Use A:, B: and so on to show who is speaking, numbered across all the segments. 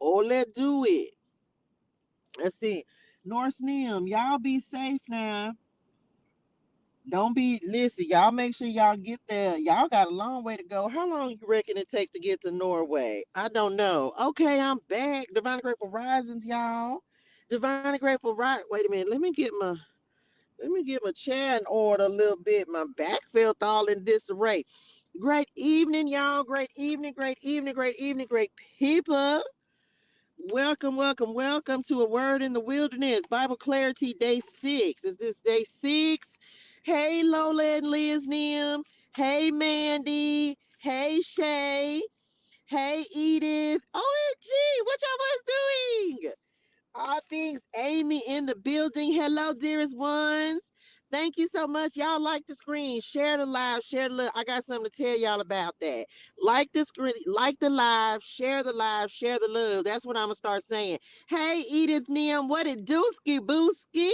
A: Oh, let's do it. Let's see. North Nim, y'all be safe now. Don't be listen, y'all make sure y'all get there. Y'all got a long way to go. How long you reckon it take to get to Norway? I don't know. Okay, I'm back. Divine Grateful Risings, y'all. Divine Grateful Rise. Wait a minute. Let me get my chair in order a little bit. My back felt all in disarray. Great evening, y'all. Great evening, great evening, great evening, great people. Welcome, welcome, welcome to A Word in the Wilderness, Bible Clarity Day 6. Is this day 6? Hey, Lola and Liz Nim. Hey, Mandy. Hey, Shay. Hey, Edith. OMG, what y'all was doing? All things Amy in the building. Hello, dearest ones. Thank you so much. Y'all like the screen. Share the live. Share the love. I got something to tell y'all about that. Like the screen, like the live, share the live, share the love. That's what I'm gonna start saying. Hey, Edith Nim, what it dooski booski?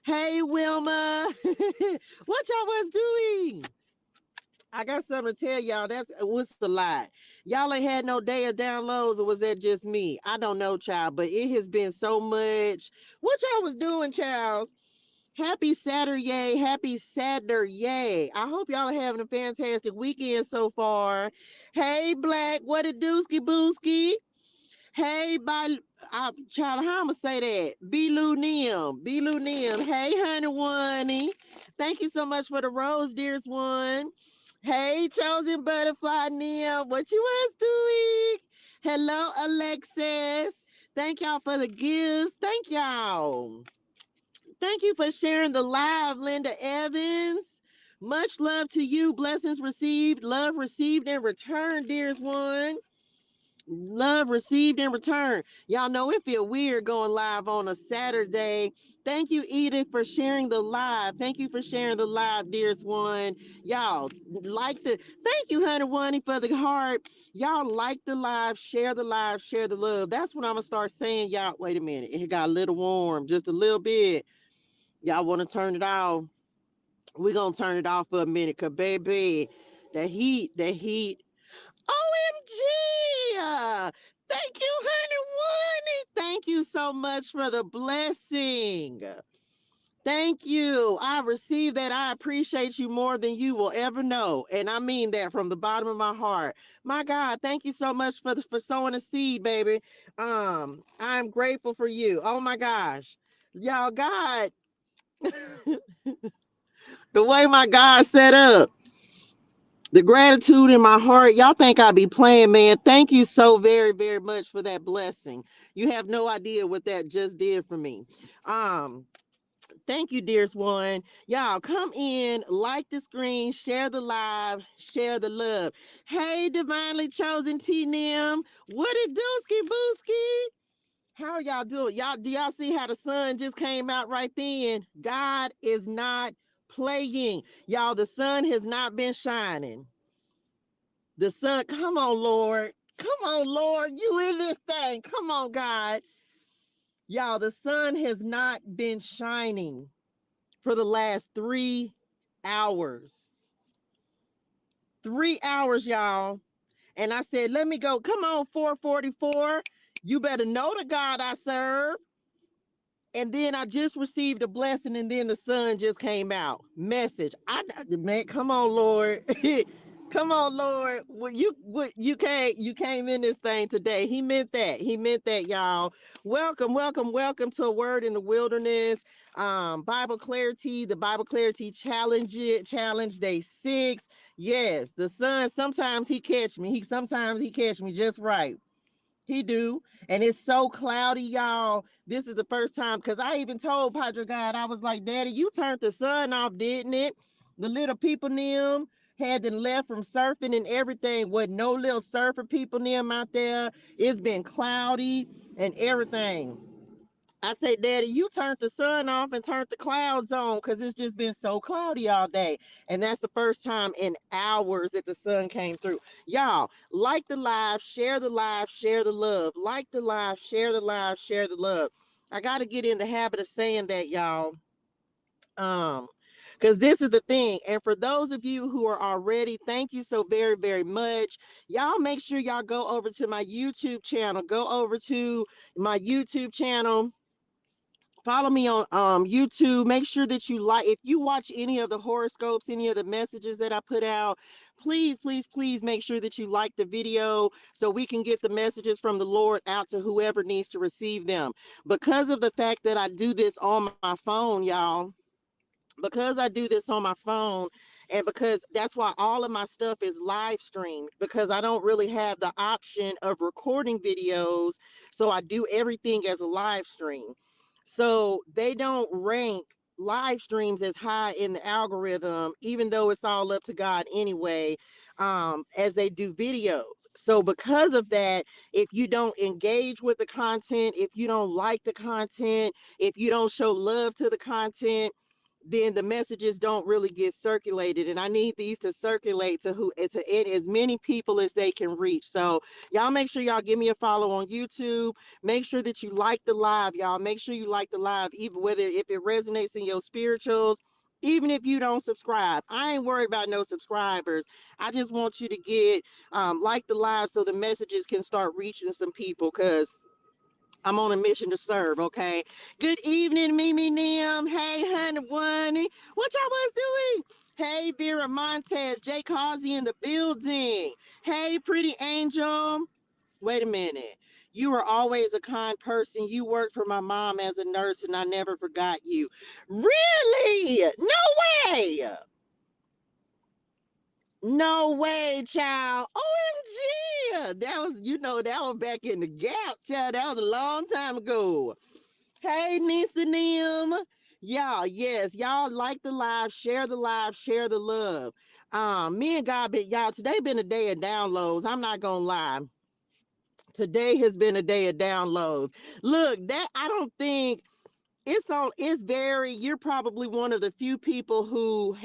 A: Hey, Wilma. What y'all was doing? I got something to tell y'all. That's what's the lie. Y'all ain't had no day of downloads, or was that just me? I don't know, child, but it has been so much. What y'all was doing, child? Happy Saturday. Happy Saturday. I hope y'all are having a fantastic weekend so far. Hey, Black, what a dooski booski. Hey, child, how I'ma say that? Belu Nim. Belu Nim. Hey, honey one. Thank you so much for the rose, dearest one. Hey, chosen butterfly Nim. What you was doing? Hello, Alexis. Thank y'all for the gifts. Thank y'all. Thank you for sharing the live, Linda Evans. Much love to you. Blessings received, love received in return, dearest one. Love received in return. Y'all know it feel weird going live on a Saturday. Thank you, Edith, for sharing the live. Thank you for sharing the live, dearest one. Y'all like the thank you, Honey One, for the heart. Y'all like the live, share the love. That's what I'm gonna start saying. Y'all, wait a minute. It got a little warm, just a little bit. Y'all want to turn it off? We're gonna turn it off for a minute, cause baby, the heat. OMG! Thank you, honey one. Thank you so much for the blessing. Thank you. I received that. I appreciate you more than you will ever know. And I mean that from the bottom of my heart. My God, thank you so much for sowing a seed, baby. I'm grateful for you. Oh my gosh. Y'all, God, the way my God set up. The gratitude in my heart. Y'all think I be playing, man. Thank you so very, very much for that blessing. You have no idea what that just did for me. Um, Thank you, dearest one. Y'all come in, like the screen, share the live, share the love. Hey, divinely chosen T Nim. What it dooski booski? How are y'all doing? Y'all, do y'all see how the sun just came out right then? God is not playing. Y'all, the sun has not been shining. The sun, come on, Lord. Come on, Lord. You in this thing. Come on, God. Y'all, the sun has not been shining for the last 3 hours. 3 hours, y'all. And I said, let me go. Come on, 444. You better know the God I serve. And then I just received a blessing, and then the sun just came out. Message. Man, come on, Lord. Come on, Lord. You came in this thing today. He meant that. He meant that, y'all. Welcome, welcome, welcome to A Word in the Wilderness. Bible Clarity, the Bible Clarity Challenge Day 6. Yes, the sun, sometimes he catch me. Sometimes he catch me just right. He do. And it's so cloudy, y'all. This is the first time, because I even told Padre God, I was like, Daddy, you turned the sun off, didn't it? The little people them had been left from surfing and everything. With no little surfer people them out there. It's been cloudy and everything. I said, Daddy, you turned the sun off and turned the clouds on, because it's just been so cloudy all day. And that's the first time in hours that the sun came through. Y'all, like the live, share the live, share the love. Like the live, share the live, share the love. I got to get in the habit of saying that, y'all. Um, Because this is the thing. And for those of you who are already, thank you so very, very much. Y'all make sure y'all go over to my YouTube channel. Go over to my YouTube channel. Follow me on YouTube. Make sure that you like, if you watch any of the horoscopes, any of the messages that I put out, please, please, please make sure that you like the video so we can get the messages from the Lord out to whoever needs to receive them. Because of the fact that I do this on my phone, y'all, because I do this on my phone, and because that's why all of my stuff is live streamed, because I don't really have the option of recording videos. So I do everything as a live stream. So they don't rank live streams as high in the algorithm, even though it's all up to God anyway, as they do videos. So because of that, if you don't engage with the content, if you don't like the content, if you don't show love to the content, then the messages don't really get circulated. And I need these to circulate to as many people as they can reach. So y'all make sure y'all give me a follow on YouTube. Make sure that you like the live, y'all. Make sure you like the live, even whether if it resonates in your spirituals. Even if you don't subscribe, I ain't worried about no subscribers. I just want you to get like the live so the messages can start reaching some people, because I'm on a mission to serve, okay? Good evening, Mimi Nim. Hey, honey bunny. What y'all was doing? Hey, Vera Montez. Jay Causey in the building. Hey, pretty angel. Wait a minute. You were always a kind person. You worked for my mom as a nurse, and I never forgot you. Really? No way. No way, child. OMG. That was, that was back in the gap, child. That was a long time ago. Hey, Nisa Nim. Y'all, yes, y'all like the live, share the love. Me and God, y'all, today been a day of downloads. I'm not gonna lie. Today has been a day of downloads. Look, that I don't think it's very, you're probably one of the few people who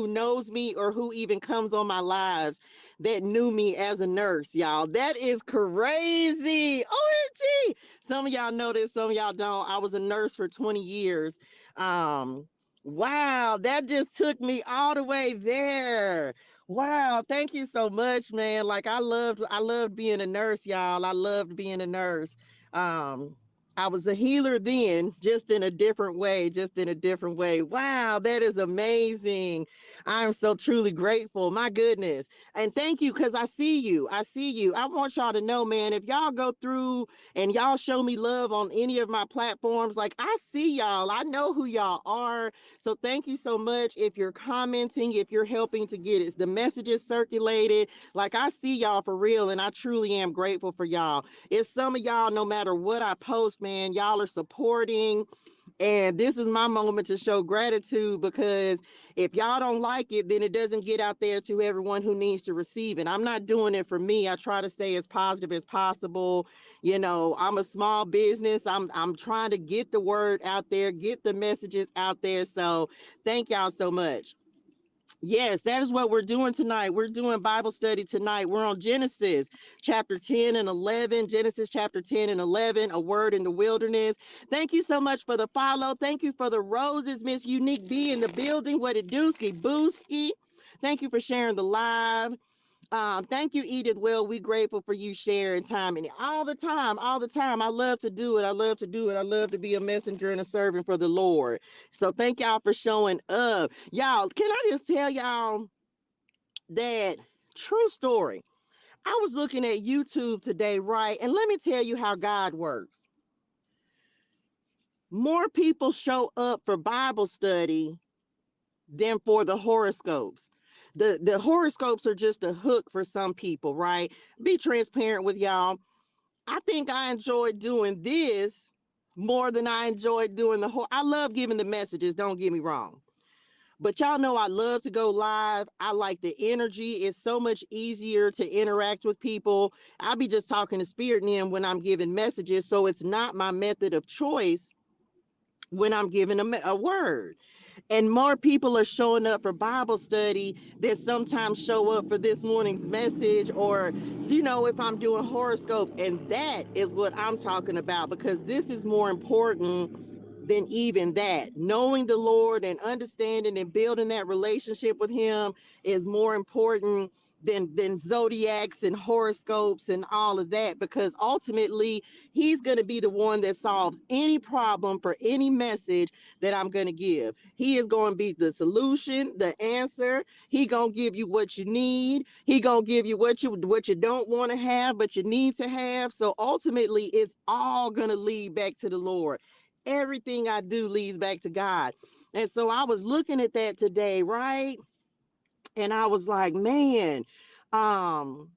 A: knows me or who even comes on my lives that knew me as a nurse, y'all. That is crazy. OMG. Some of y'all know this, some of y'all don't. I was a nurse for 20 years. Wow, that just took me all the way there. Wow, thank you so much, man. Like I loved being a nurse, y'all. I loved being a nurse. Um, I was a healer then, just in a different way, just in a different way. Wow, that is amazing. I'm so truly grateful. My goodness. And thank you, because I see you. I see you. I want y'all to know, man, if y'all go through and y'all show me love on any of my platforms, like I see y'all. I know who y'all are. So thank you so much. If you're commenting, if you're helping to get it, the messages circulated, like I see y'all for real. And I truly am grateful for y'all. It's some of y'all, no matter what I post, man, y'all are supporting. And this is my moment to show gratitude, because if y'all don't like it, then it doesn't get out there to everyone who needs to receive it. I'm not doing it for me. I try to stay as positive as possible. I'm a small business. I'm trying to get the word out there, get the messages out there. So thank y'all so much. Yes, that is what we're doing tonight. We're doing Bible study tonight. We're on Genesis chapter 10 and 11. Genesis chapter 10 and 11, a word in the wilderness. Thank you so much for the follow. Thank you for the roses, Miss Unique B in the building. What it dooski booski. Thank you for sharing the live. Thank you, Edith. Well, we grateful for you sharing time and all the time, all the time. I love to do it. I love to do it. I love to be a messenger and a servant for the Lord. So thank y'all for showing up. Y'all, can I just tell y'all that true story? I was looking at YouTube today, right? And let me tell you how God works. More people show up for Bible study than for the horoscopes. The horoscopes are just a hook for some people, right? Be transparent with y'all. I think I enjoyed doing this more than I enjoyed doing I love giving the messages, don't get me wrong. But y'all know I love to go live. I like the energy. It's so much easier to interact with people. I'll be just talking to spirit and when I'm giving messages. So it's not my method of choice when I'm giving a word. And more people are showing up for Bible study that sometimes show up for this morning's message, or, if I'm doing horoscopes. And that is what I'm talking about, because this is more important than even that. Knowing the Lord and understanding and building that relationship with him is more important than zodiacs and horoscopes and all of that, because ultimately he's going to be the one that solves any problem for any message that I'm going to give. He is going to be the solution, the answer. He going to give you what you need. He going to give you what you don't want to have but you need to have. So ultimately it's all going to lead back to the Lord. Everything I do leads back to God. And so I was looking at that today, right? And I was like, man, that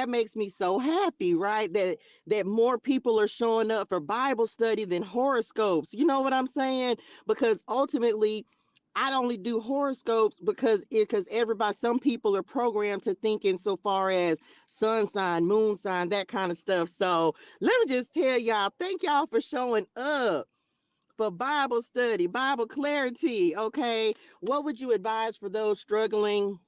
A: makes me so happy, right? That more people are showing up for Bible study than horoscopes. You know what I'm saying? Because ultimately, I only do horoscopes because some people are programmed to thinking so far as sun sign, moon sign, that kind of stuff. So let me just tell y'all, thank y'all for showing up for Bible study, Bible clarity. Okay. What would you advise for those struggling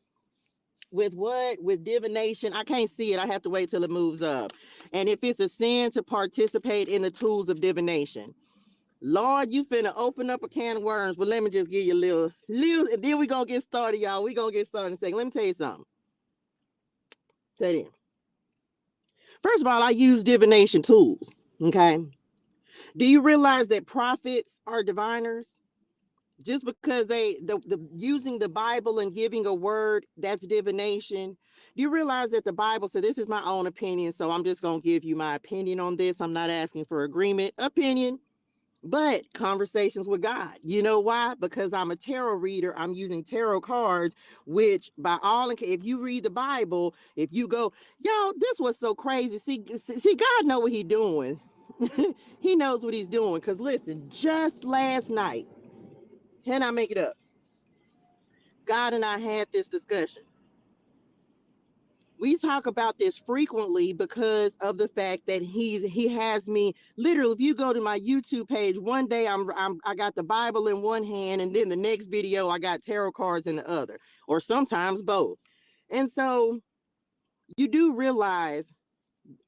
A: with what? With divination? I can't see it. I have to wait till it moves up. And if it's a sin to participate in the tools of divination. Lord, you finna open up a can of worms, but let me just give you a little, and then we gonna get started, y'all. We gonna get started in a second. Let me tell you something. Say it. First of all, I use divination tools. Okay. Do you realize that prophets are diviners? Just because the using the Bible and giving a word, that's divination. Do you realize that the Bible, so this is my own opinion, so I'm just going to give you my opinion on this. I'm not asking for agreement, opinion, but conversations with God. You know why? Because I'm a tarot reader. I'm using tarot cards, which by all, if you read the Bible, if you go, yo, this was so crazy. See, God know what he's doing. He knows what he's doing. Because listen, just last night, can I make it up? God and I had this discussion. We talk about this frequently because of the fact that he has me literally. If you go to my YouTube page, one day I got the Bible in one hand, and then the next video I got tarot cards in the other, or sometimes both. And so you do realize,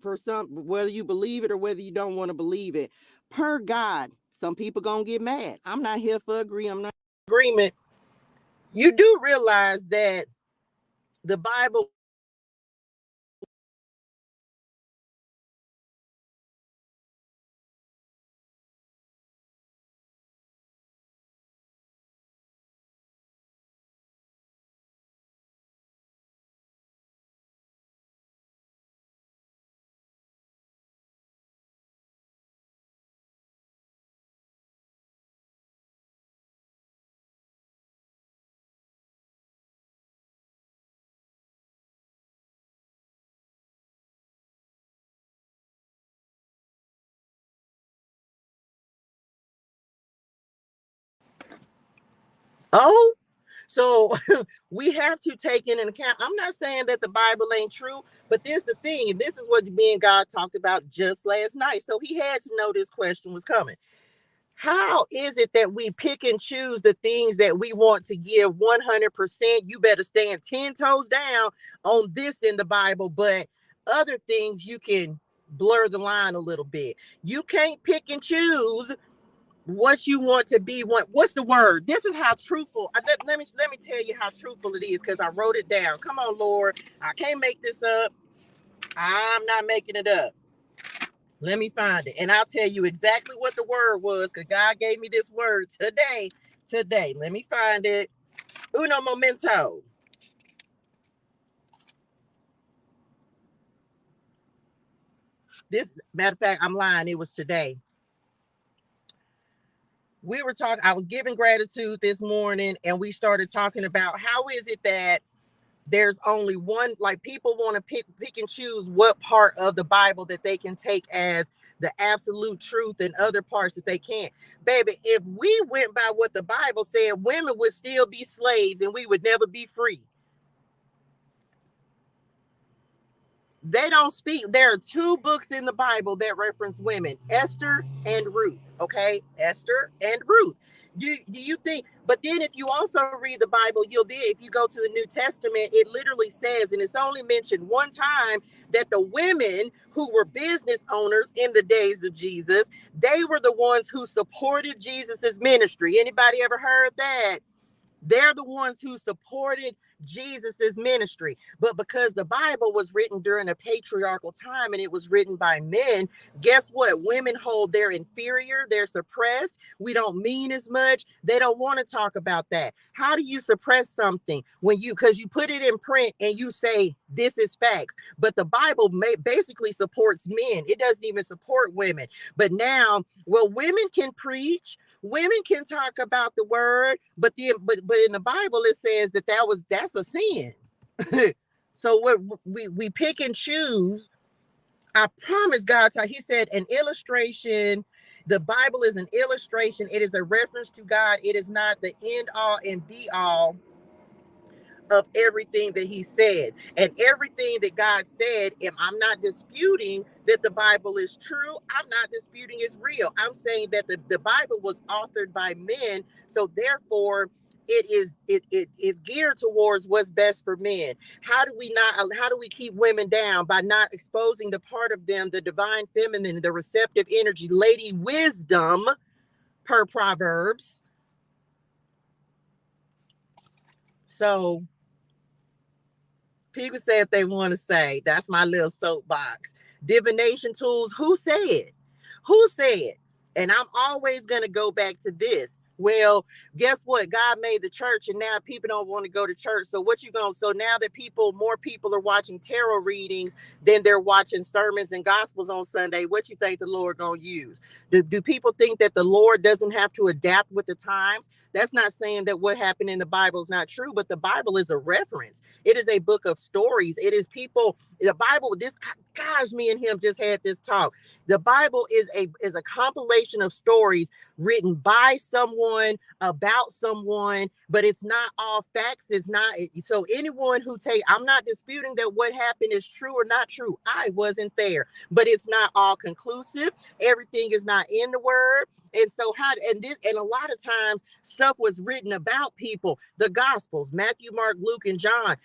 A: for some, whether you believe it or whether you don't want to believe it, per God, some people gonna get mad. I'm not here for I'm not agreement. You do realize that the Bible. Oh, so we have to take in an account. I'm not saying that the Bible ain't true, but this is the thing, and this is what me and God talked about just last night. So he had to know this question was coming. How is it that we pick and choose the things that we want to give 100%? You better stand 10 toes down on this in the Bible, but other things you can blur the line a little bit. You can't pick and choose what you want to be. What's the word? This is how truthful. Let me tell you how truthful it is, because I wrote it down. Come on, Lord, I can't make this up. I'm not making it up. Let me find it, and I'll tell you exactly what the word was, because God gave me this word today. Let me find it. Uno momento. This, matter of fact, I'm lying. It was today. We were talking. I was giving gratitude this morning, and we started talking about how is it that there's only one, like people want to pick and choose what part of the Bible that they can take as the absolute truth and other parts that they can't. Baby, if we went by what the Bible said, women would still be slaves and we would never be free. They don't speak. There are two books in the Bible that reference women, Esther and Ruth. Okay, Esther and Ruth. Do you think? But then, if you also read the Bible, if you go to the New Testament, it literally says, and it's only mentioned one time, that the women who were business owners in the days of Jesus, they were the ones who supported Jesus's ministry. Anybody ever heard that? They're the ones who supported Jesus's ministry. But because the Bible was written during a patriarchal time and it was written by men, guess what? Women hold they're inferior, they're suppressed. We don't mean as much. They don't want to talk about that. How do you suppress something because you put it in print and you say this is facts? But the Bible basically supports men. It doesn't even support women. But now, well, women can preach. Women can talk about the word, but in the Bible it says that's a sin. So we pick and choose. I promise God, he said an illustration. The Bible is an illustration. It is a reference to God. It is not the end all and be all of everything that he said. And everything that God said, and I'm not disputing that the Bible is true. I'm not disputing it's real. I'm saying that the Bible was authored by men. So therefore, it's geared towards what's best for men. How do we keep women down? By not exposing the part of them, the divine feminine, the receptive energy, lady wisdom, per Proverbs. So people say if they want to say, that's my little soapbox. Divination tools, who said? Who said? And I'm always going to go back to this. Well, guess what? God made the church and now people don't want to go to church. So so now that more people are watching tarot readings than they're watching sermons and gospels on Sunday, what you think the Lord going to use? Do people think that the Lord doesn't have to adapt with the times? That's not saying that what happened in the Bible is not true, but the Bible is a reference. It is a book of stories. It is the Bible, me and him just had this talk. The Bible is a compilation of stories written by someone about someone, but it's not all facts. It's not. So anyone I'm not disputing that what happened is true or not true. I wasn't there, but it's not all conclusive. Everything is not in the word. And so and a lot of times stuff was written about people, the gospels, Matthew, Mark, Luke, and John.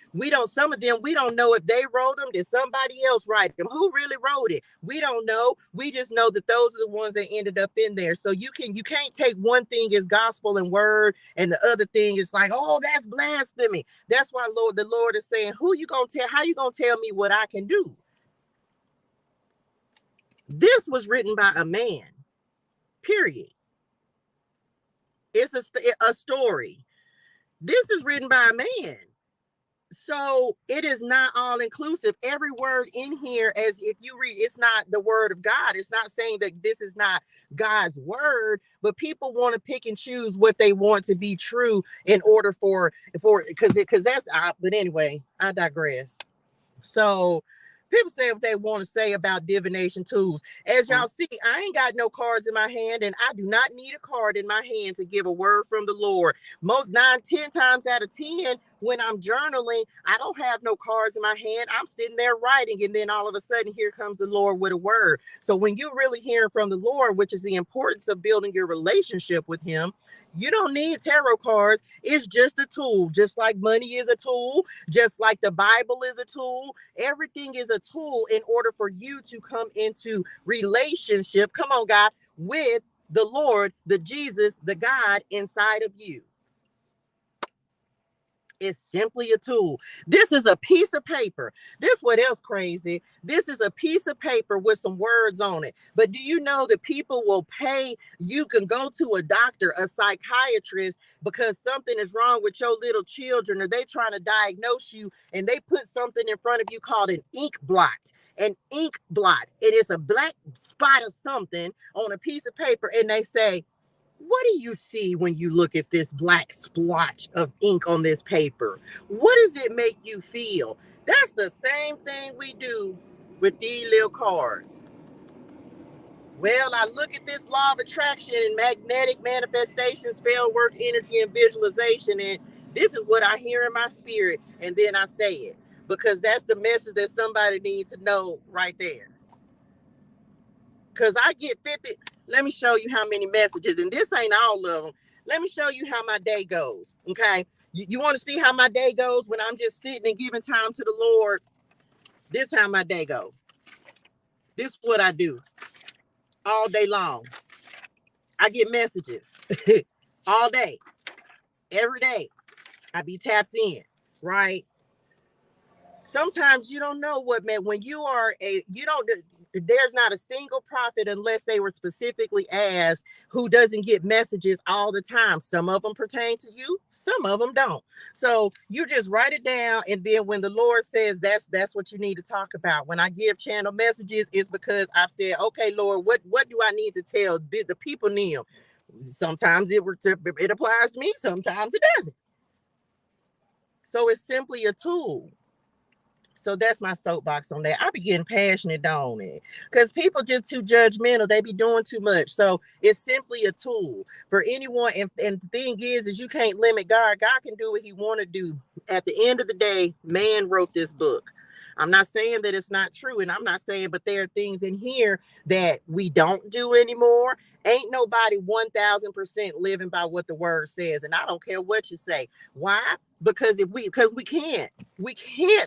A: Some of them, we don't know if they wrote them. Did somebody else write them? Who really wrote it? We don't know. We just know that those are the ones that ended up in there. So you can't take one thing as gospel and word and the other thing is like, oh, that's blasphemy. That's why the Lord is saying, how you going to tell me what I can do? This was written by a man. Period. It's a story. This is written by a man. So it is not all inclusive. Every word in here, as if you read, it's not the word of God. It's not saying that this is not God's word, but people want to pick and choose what they want to be true in order because that's, but anyway, I digress. So people say what they want to say about divination tools. As y'all see, I ain't got no cards in my hand, and I do not need a card in my hand to give a word from the Lord. 10 times out of 10, when I'm journaling, I don't have no cards in my hand. I'm sitting there writing, and then all of a sudden, here comes the Lord with a word. So when you're really hearing from the Lord, which is the importance of building your relationship with him, you don't need tarot cards. It's just a tool, just like money is a tool, just like the Bible is a tool. Everything is a tool in order for you to come into relationship, come on, God, with the Lord, the Jesus, the God inside of you. It's simply a tool. This is a piece of paper. This what else crazy? This is a piece of paper with some words on it. But do you know that people will pay? You can go to a doctor, a psychiatrist, because something is wrong with your little children, or they trying to diagnose you, and they put something in front of you called an ink blot. An ink blot. It is a black spot of something on a piece of paper, and they say, what do you see when you look at this black splotch of ink on this paper? What does it make you feel? That's the same thing we do with these little cards. Well, I look at this law of attraction and magnetic manifestation, spell work, energy, and visualization, and this is what I hear in my spirit, and then I say it. because that's the message that somebody needs to know right there. Because I get 50. Let me show you how many messages, and this ain't all of them. Let me show you how my day goes. Okay. You want to see how my day goes when I'm just sitting and giving time to the Lord? This how my day goes. This is what I do all day long. I get messages all day, every day. I be tapped in, right? Sometimes you don't know what, man, when you are there's not a single prophet, unless they were specifically asked, who doesn't get messages all the time. Some of them pertain to you, some of them don't. So you just write it down, and then when the Lord says that's what you need to talk about. When I give channel messages, it's because I've said, okay, Lord, what do I need to tell the people need? Sometimes it applies to me, sometimes it doesn't. So it's simply a tool. So that's my soapbox on that. I be getting passionate on it because people just too judgmental. They be doing too much. So it's simply a tool for anyone. And the thing is you can't limit God. God can do what he want to do. At the end of the day, man wrote this book. I'm not saying that it's not true, and I'm not saying, but there are things in here that we don't do anymore. Ain't nobody 1000% living by what the word says, and I don't care what you say. Why? Because we can't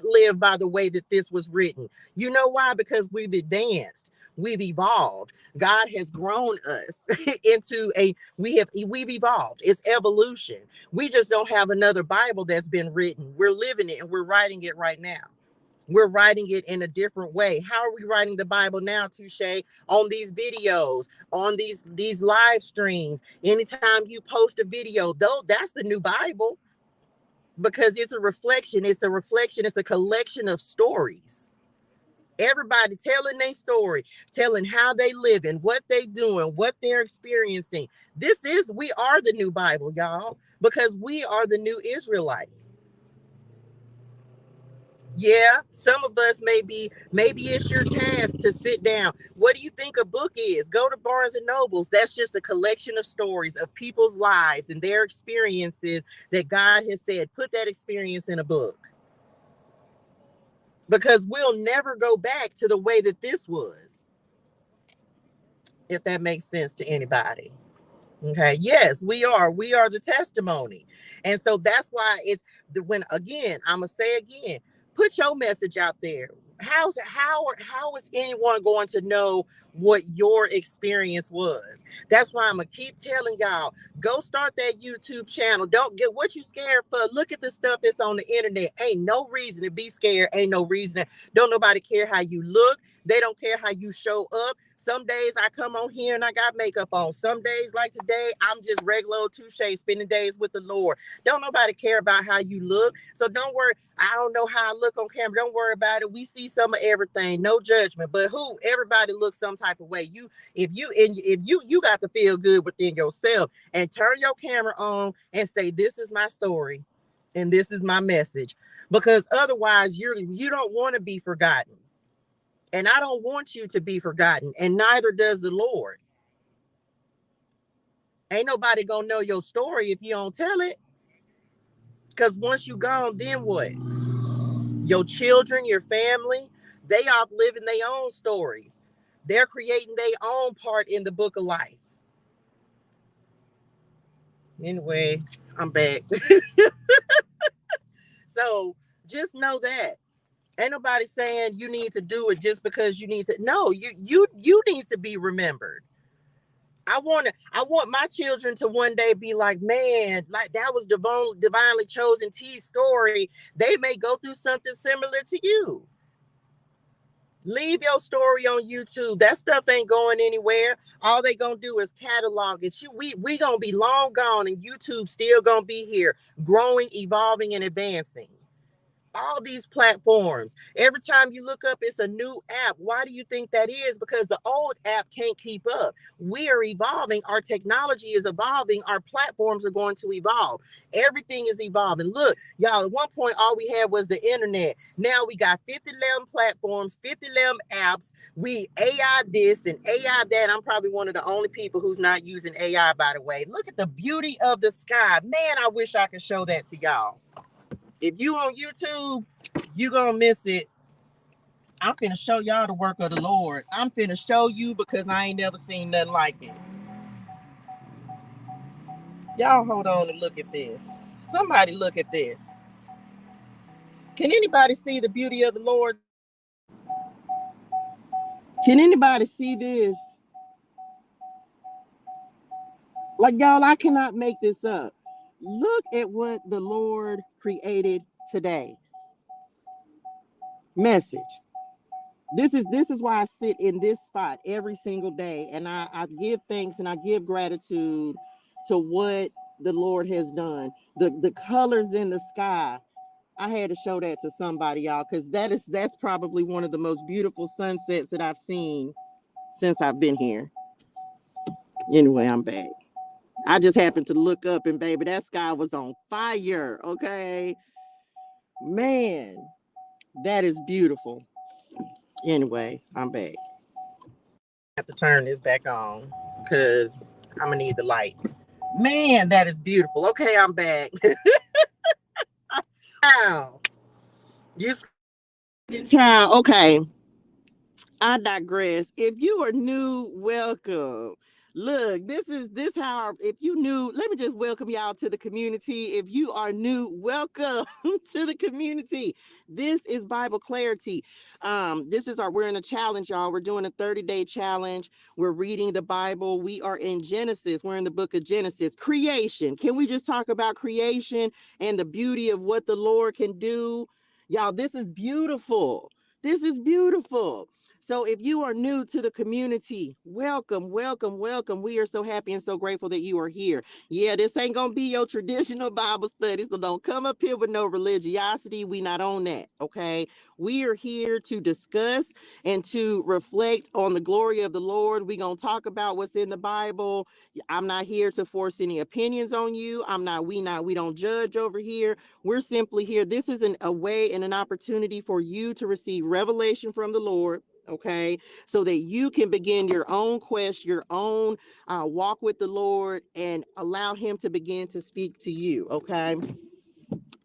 A: live by the way that this was written. You know why? Because we've advanced. We've evolved. God has grown us into we've evolved. It's evolution. We just don't have another Bible that's been written. We're living it, and we're writing it right now. We're writing it in a different way. How are we writing the Bible now, Touche? On these videos, on these live streams. Anytime you post a video, though, that's the new Bible, because it's a reflection. It's a collection of stories. Everybody telling their story, telling how they live and what they doing, what they're experiencing. We are the new Bible, y'all, because we are the new Israelites. Yeah, some of us maybe it's your task to sit down. What do you think a book is? Go to Barnes and Nobles. That's just a collection of stories of people's lives and their experiences that God has said, put that experience in a book. Because we'll never go back to the way that this was. If that makes sense to anybody. Okay. Yes, we are. We are the testimony. And so that's why I'm going to say again, put your message out there. How is anyone going to know what your experience was? That's why I'm going to keep telling y'all, go start that YouTube channel. Don't get what you scared for. Look at the stuff that's on the internet. Ain't no reason to be scared. Ain't no reason. Don't nobody care how you look. They don't care how you show up. Some days I come on here and I got makeup on. Some days like today, I'm just regular old Touche, spending days with the Lord. Don't nobody care about how you look. So don't worry. I don't know how I look on camera. Don't worry about it. We see some of everything. No judgment. But everybody looks some type of way. If you got to feel good within yourself, and turn your camera on and say, this is my story and this is my message. Because otherwise you don't want to be forgotten. And I don't want you to be forgotten, and neither does the Lord. Ain't nobody gonna know your story if you don't tell it. Because once you gone, then what? Your children, your family, they off living their own stories. They're creating their own part in the book of life. Anyway, I'm back. So just know that. Ain't nobody saying you need to do it just because you need to. No, you need to be remembered. I want my children to one day be like, man, like that was divinely chosen T's story. They may go through something similar to you. Leave your story on YouTube. That stuff ain't going anywhere. All they gonna do is catalog it. We gonna be long gone, and YouTube still gonna be here, growing, evolving, and advancing. All these platforms. Every time you look up, it's a new app. Why do you think that is? Because the old app can't keep up. We are evolving. Our technology is evolving. Our platforms are going to evolve. Everything is evolving. Look, y'all, at one point, all we had was the internet. Now we got 50 platforms, 50 apps. We AI this and AI that. I'm probably one of the only people who's not using AI, by the way. Look at the beauty of the sky. Man, I wish I could show that to y'all. If you on YouTube, you gonna miss it. I'm finna show y'all the work of the Lord. I'm finna show you because I ain't never seen nothing like it. Y'all hold on and look at this. Somebody look at this. Can anybody see the beauty of the Lord? Can anybody see this? Like, y'all, I cannot make this up. Look at what the Lord created today. Message. This is why I sit in this spot every single day, and I give thanks and I give gratitude to what the Lord has done. The colors in the sky. I had to show that to somebody, y'all, because that's probably one of the most beautiful sunsets that I've seen since I've been here. Anyway, I'm back. I just happened to look up and baby, that sky was on fire. Okay. Man, that is beautiful. Anyway, I'm back. I have to turn this back on because I'm gonna need the light. Man, that is beautiful. Okay, I'm back. Wow. You child, okay. I digress. If you are new, welcome. Look, this how if you new, let me just welcome y'all to the community. If you are new, welcome to the community. This is Bible Clarity. This is we're in a challenge, y'all. We're doing a 30-day challenge. We're reading the Bible. We are in Genesis. We're in the book of Genesis. Creation. Can we just talk about creation and the beauty of what the Lord can do? Y'all, this is beautiful. This is beautiful. So if you are new to the community, welcome, welcome, welcome. We are so happy and so grateful that you are here. Yeah, this ain't going to be your traditional Bible study, so don't come up here with no religiosity. We not on that, okay? We are here to discuss and to reflect on the glory of the Lord. We're going to talk about what's in the Bible. I'm not here to force any opinions on you. We don't judge over here. We're simply here. This is a way and an opportunity for you to receive revelation from the Lord. Okay, so that you can begin your own quest, your own walk with the Lord, and allow Him to begin to speak to you. Okay.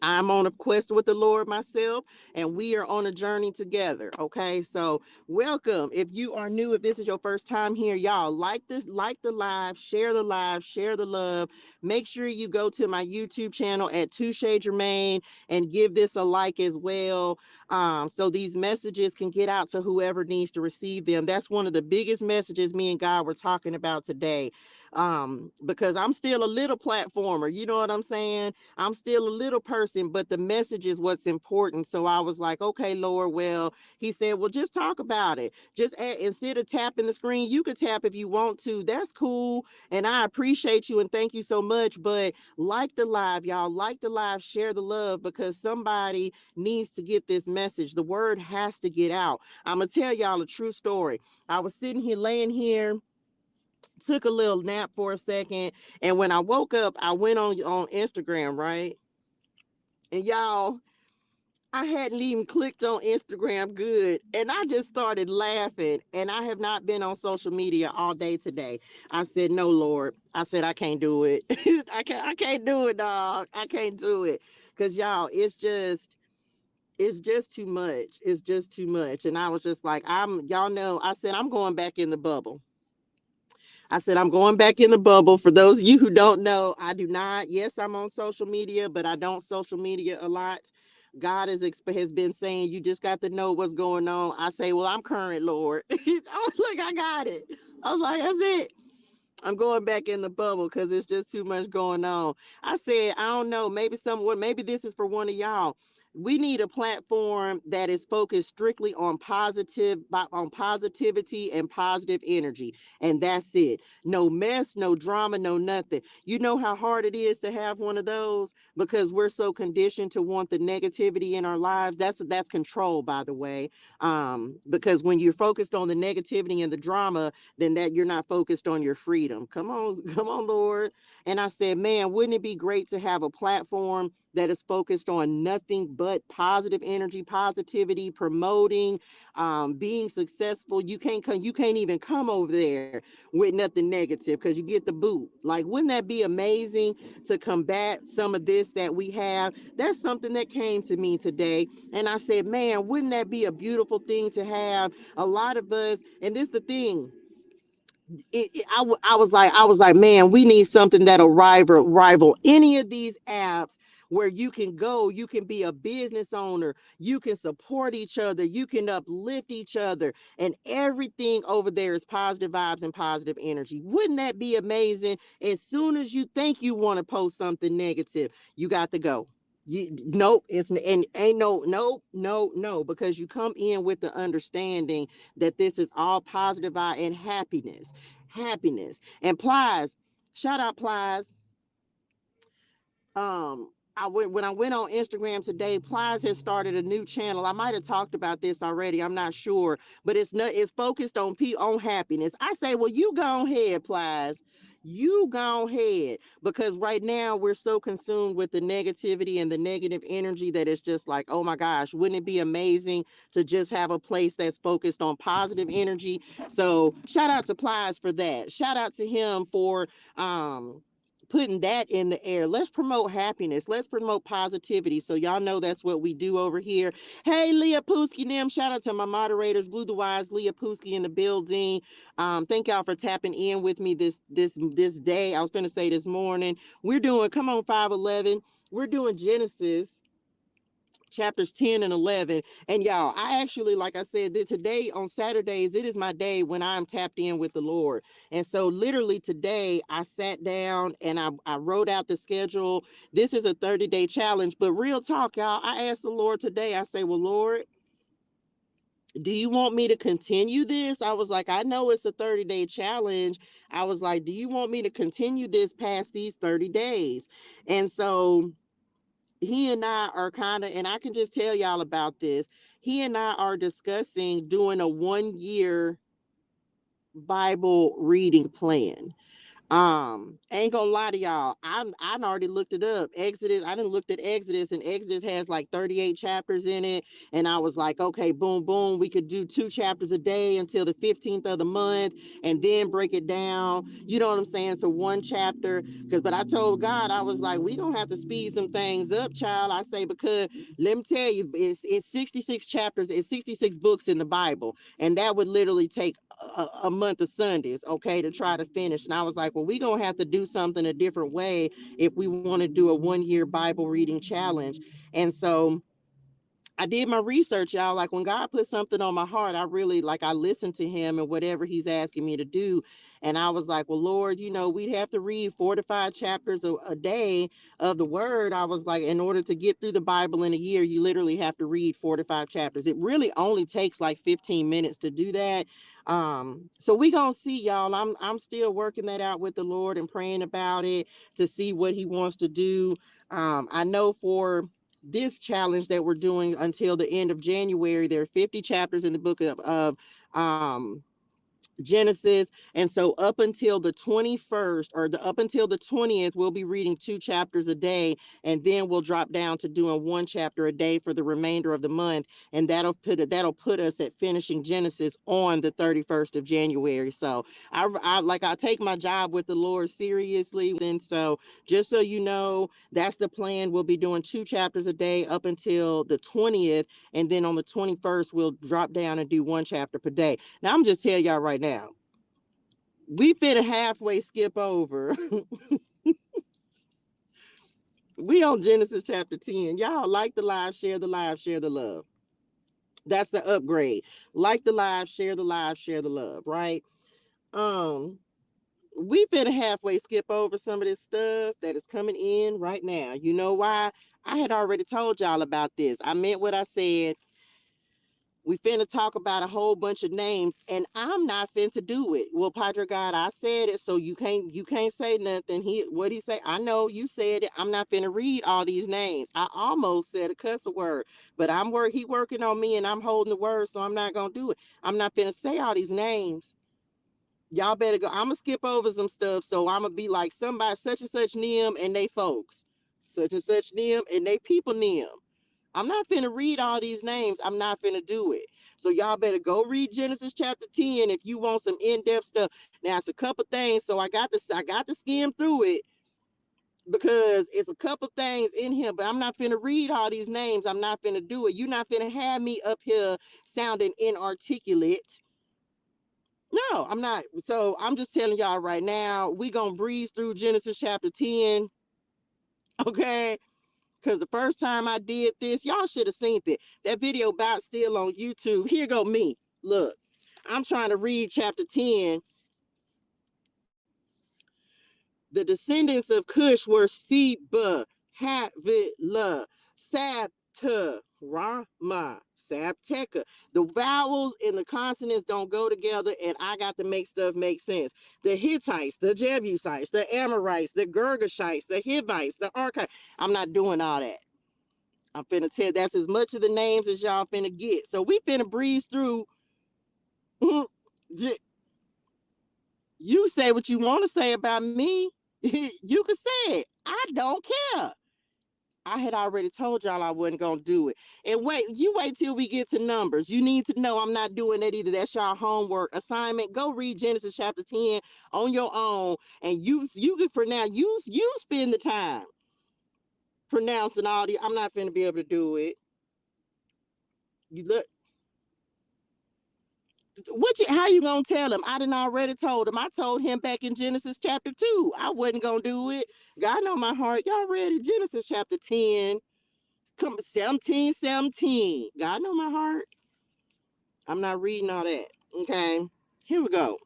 A: I'm on a quest with the Lord myself, and we are on a journey together. Okay, so welcome. If you are new, if this is your first time here, y'all like this, like the live, share the love. Make sure you go to my YouTube channel at Touche Germain and give this a like as well, so these messages can get out to whoever needs to receive them. That's one of the biggest messages me and God were talking about today, because I'm still a little platformer. You know what I'm saying? I'm still a little person, but the message is what's important. So I was like, okay, Lord, well, He said, well, just talk about it. Instead of tapping the screen, you could tap if you want to. That's cool. And I appreciate you and thank you so much. But like the live, y'all, like the live, share the love, because somebody needs to get this message. The word has to get out. I'm going to tell y'all a true story. I was sitting here, laying here, took a little nap for a second, and when I woke up, I went on Instagram, right? And y'all, I hadn't even clicked on Instagram good, and I just started laughing. And I have not been on social media all day today. I said, no, Lord. I said, I can't do it. I can't do it, dog. I can't do it. Cause y'all, it's just too much. It's just too much. And I was just like, y'all know, I said, I'm going back in the bubble. I said, I'm going back in the bubble. For those of you who don't know, I do not. Yes, I'm on social media, but I don't social media a lot. God has been saying, you just got to know what's going on. I say, well, I'm current, Lord. I was like, I got it. I was like, that's it. I'm going back in the bubble because it's just too much going on. I said, I don't know, maybe this is for one of y'all. We need a platform that is focused strictly on positivity and positive energy. And that's it. No mess, no drama, no nothing. You know how hard it is to have one of those because we're so conditioned to want the negativity in our lives. That's control, by the way. Because when you're focused on the negativity and the drama, then that you're not focused on your freedom. Come on, come on, Lord. And I said, man, wouldn't it be great to have a platform that is focused on nothing but positive energy, positivity, promoting, being successful. You can't even come over there with nothing negative because you get the boot. Like, wouldn't that be amazing to combat some of this that we have? That's something that came to me today. And I said, man, wouldn't that be a beautiful thing to have? A lot of us, and this the thing, I was like, man, we need something that'll rival any of these apps where you can go, you can be a business owner, you can support each other, you can uplift each other, and everything over there is positive vibes and positive energy. Wouldn't that be amazing? As soon as you think you want to post something negative, you got to go. Nope, it's and ain't no, because you come in with the understanding that this is all positive vibe and happiness. And Plies, shout out Plies. I went when I went on Instagram today. Plies has started a new channel. I might have talked about this already. I'm not sure, but it's focused on happiness. I say, well, you go ahead, Plies. You go ahead, because right now we're so consumed with the negativity and the negative energy that it's just like, oh my gosh, wouldn't it be amazing to just have a place that's focused on positive energy? So shout out to Plies for that. Shout out to him for putting that in the air. Let's promote happiness. Let's promote positivity. So y'all know that's what we do over here. Hey, Leah Pooski, them. Shout out to my moderators, Blue the Wise, Leah Pooski in the building. Thank y'all for tapping in with me this day. I was gonna say this morning. We're doing, come on, 511. We're doing Genesis chapters 10 and 11. And y'all, I actually, like I said, today on Saturdays, it is my day when I'm tapped in with the Lord. And so literally today I sat down and I wrote out the schedule. This is a 30-day challenge, but real talk, y'all, I asked the Lord today, I say, well, Lord, do you want me to continue this? I was like, I know it's a 30-day challenge. I was like, do you want me to continue this past these 30 days? And so he and I are kind of, and I can just tell y'all about this. He and I are discussing doing a 1 year Bible reading plan. Ain't gonna lie to y'all, I already looked it up. Exodus, I didn't looked at Exodus, and Exodus has like 38 chapters in it. And I was like, okay, boom, boom, we could do 2 chapters a day until the 15th of the month, and then break it down. You know what I'm saying? To one chapter. But I told God, I was like, we gonna have to speed some things up, child. I say, because let me tell you, it's 66 chapters, it's 66 books in the Bible, and that would literally take a month of Sundays, okay, to try to finish. And I was like, well, we're going to have to do something a different way if we want to do a 1 year Bible reading challenge. And so I did my research, y'all. Like, when God put something on my heart, I really, like, I listened to him and whatever he's asking me to do. And I was like, well, Lord, we'd have to read 4 to 5 chapters a day of the word. I was like, in order to get through the Bible in a year, you literally have to read 4 to 5 chapters. It really only takes like 15 minutes to do that. So we gonna see, y'all. I'm still working that out with the Lord and praying about it to see what he wants to do. I know for this challenge that we're doing until the end of January, there are 50 chapters in the book of Genesis. And so up until the 21st, or the up until the 20th, we'll be reading 2 chapters a day, and then we'll drop down to doing 1 chapter a day for the remainder of the month. And that'll put us at finishing Genesis on the 31st of January. So I take my job with the Lord seriously. And so just so you know, that's the plan. We'll be doing 2 chapters a day up until the 20th. And then on the 21st, we'll drop down and do 1 chapter per day. Now, I'm just telling y'all right now, we finna halfway skip over. We on Genesis chapter 10. Y'all like the live, share the live, share the love. That's the upgrade. Like the live, share the live, share the love, right? Um, we finna halfway skip over some of this stuff that is coming in right now. You know why? I had already told y'all about this. I meant what I said. We finna talk about a whole bunch of names, and I'm not finna do it. Well, Padre God, I said it, so you can't say nothing. What he say? I know you said it. I'm not finna read all these names. I almost said a cuss word, but he working on me, and I'm holding the word, so I'm not gonna do it. I'm not finna say all these names. Y'all better go. I'm gonna skip over some stuff, so I'm gonna be like somebody such and such name and they folks. such and such them, and they people them. I'm not finna read all these names. I'm not finna do it. So y'all better go read Genesis chapter 10 if you want some in-depth stuff. Now it's a couple things, so I got to skim through it because it's a couple things in here, but I'm not finna read all these names. I'm not finna do it. You're not finna have me up here sounding inarticulate. No, I'm not. So I'm just telling y'all right now, we gonna breeze through Genesis chapter 10, okay? Because the first time I did this, y'all should have seen it. That video about still on YouTube. Here go me. Look, I'm trying to read chapter 10. The descendants of Cush were Seba, Havila, Sabta, Rama, Sabteka. The vowels and the consonants don't go together, and I got to make stuff make sense. The Hittites, the Jebusites, the Amorites, the Girgashites, the Hivites, the Archites. I'm not doing all that. I'm finna tell that's as much of the names as y'all finna get. So we finna breeze through. You say what you want to say about me. You can say it. I don't care. I had already told y'all I wasn't gonna do it. And wait till we get to numbers. You need to know I'm not doing that either. That's y'all homework assignment. Go read Genesis chapter 10 on your own, and you can pronounce. You spend the time pronouncing all the. I'm not finna be able to do it. You look. How you gonna tell him? I didn't already told him. I told him back in Genesis chapter 2. I wasn't gonna do it. God know my heart. Y'all ready? Genesis chapter 10. Come 17, 17. God know my heart. I'm not reading all that. Okay. Here we go.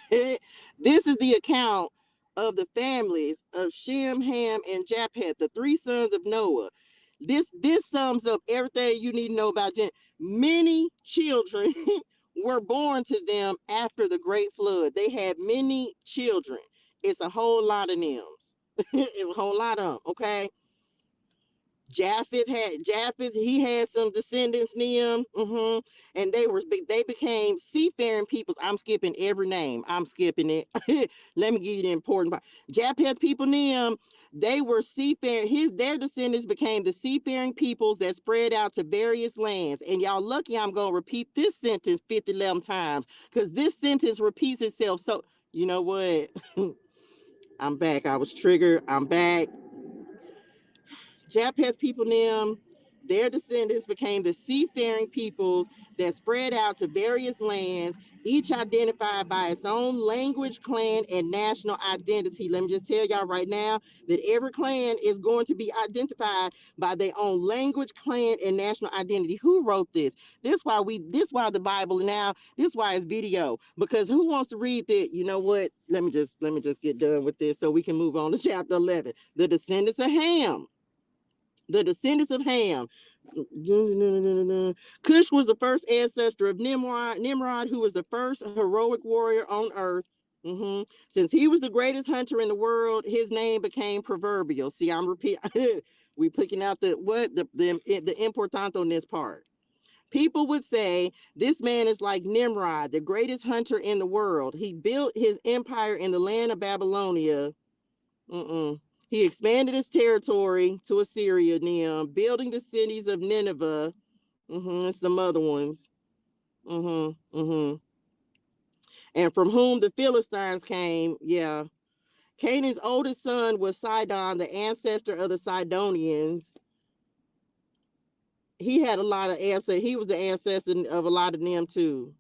A: This is the account of the families of Shem, Ham, and Japheth, the three sons of Noah. This sums up everything you need to know about Jen. Many children were born to them after the great flood. They had many children. It's a whole lot of names. It's a whole lot of them. Okay. Japheth, he had some descendants near him, and they became seafaring peoples. I'm skipping every name. I'm skipping it. Let me give you the important part. Japheth people near him, they were seafaring. Their descendants became the seafaring peoples that spread out to various lands. And y'all lucky I'm gonna repeat this sentence 11 times because this sentence repeats itself. So you know what? I'm back. I was triggered. I'm back. Japheth people them, their descendants became the seafaring peoples that spread out to various lands, each identified by its own language, clan, and national identity. Let me just tell y'all right now that every clan is going to be identified by their own language, clan, and national identity. Who wrote this? This why the Bible now, this why it's video. Because who wants to read that? You know what? Let me just get done with this so we can move on to chapter 11. The descendants of Ham. The descendants of Ham. Cush was the first ancestor of Nimrod, who was the first heroic warrior on earth. Since he was the greatest hunter in the world, his name became proverbial. See, I'm repeating. We picking out the importante on this part. People would say this man is like Nimrod, the greatest hunter in the world. He built his empire in the land of Babylonia. He expanded his territory to Assyria, building the cities of Nineveh, and some other ones. And from whom the Philistines came, yeah. Canaan's oldest son was Sidon, the ancestor of the Sidonians. He had a lot of ancestors. He was the ancestor of a lot of them too.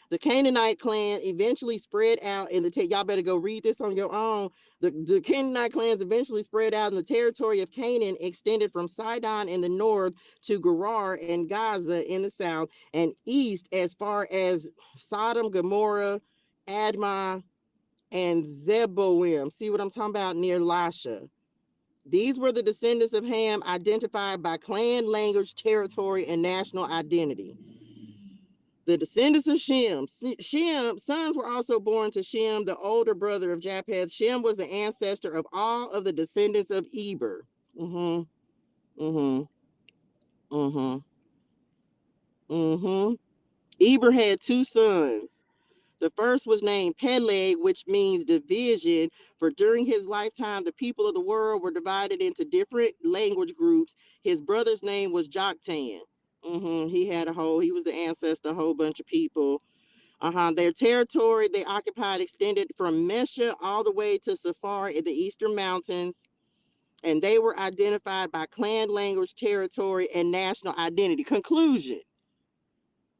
A: The Canaanite clan eventually spread out in y'all better go read this on your own. The Canaanite clans eventually spread out in the territory of Canaan, extended from Sidon in the north to Gerar and Gaza in the south, and east as far as Sodom, Gomorrah, Admah, and Zeboim. See what I'm talking about? Near Lasha. These were the descendants of Ham, identified by clan, language, territory, and national identity. The descendants of Shem. Sons were also born to Shem, the older brother of Japheth. Shem was the ancestor of all of the descendants of Eber. Mm-hmm. Mm-hmm. Mm-hmm. Mm-hmm. Eber had two sons. The first was named Peleg, which means division, for during his lifetime, the people of the world were divided into different language groups. His brother's name was Joktan. He was the ancestor of a whole bunch of people. Their territory they occupied extended from Mesha all the way to Safar in the eastern mountains, and they were identified by clan, language, territory, and national identity. Conclusion: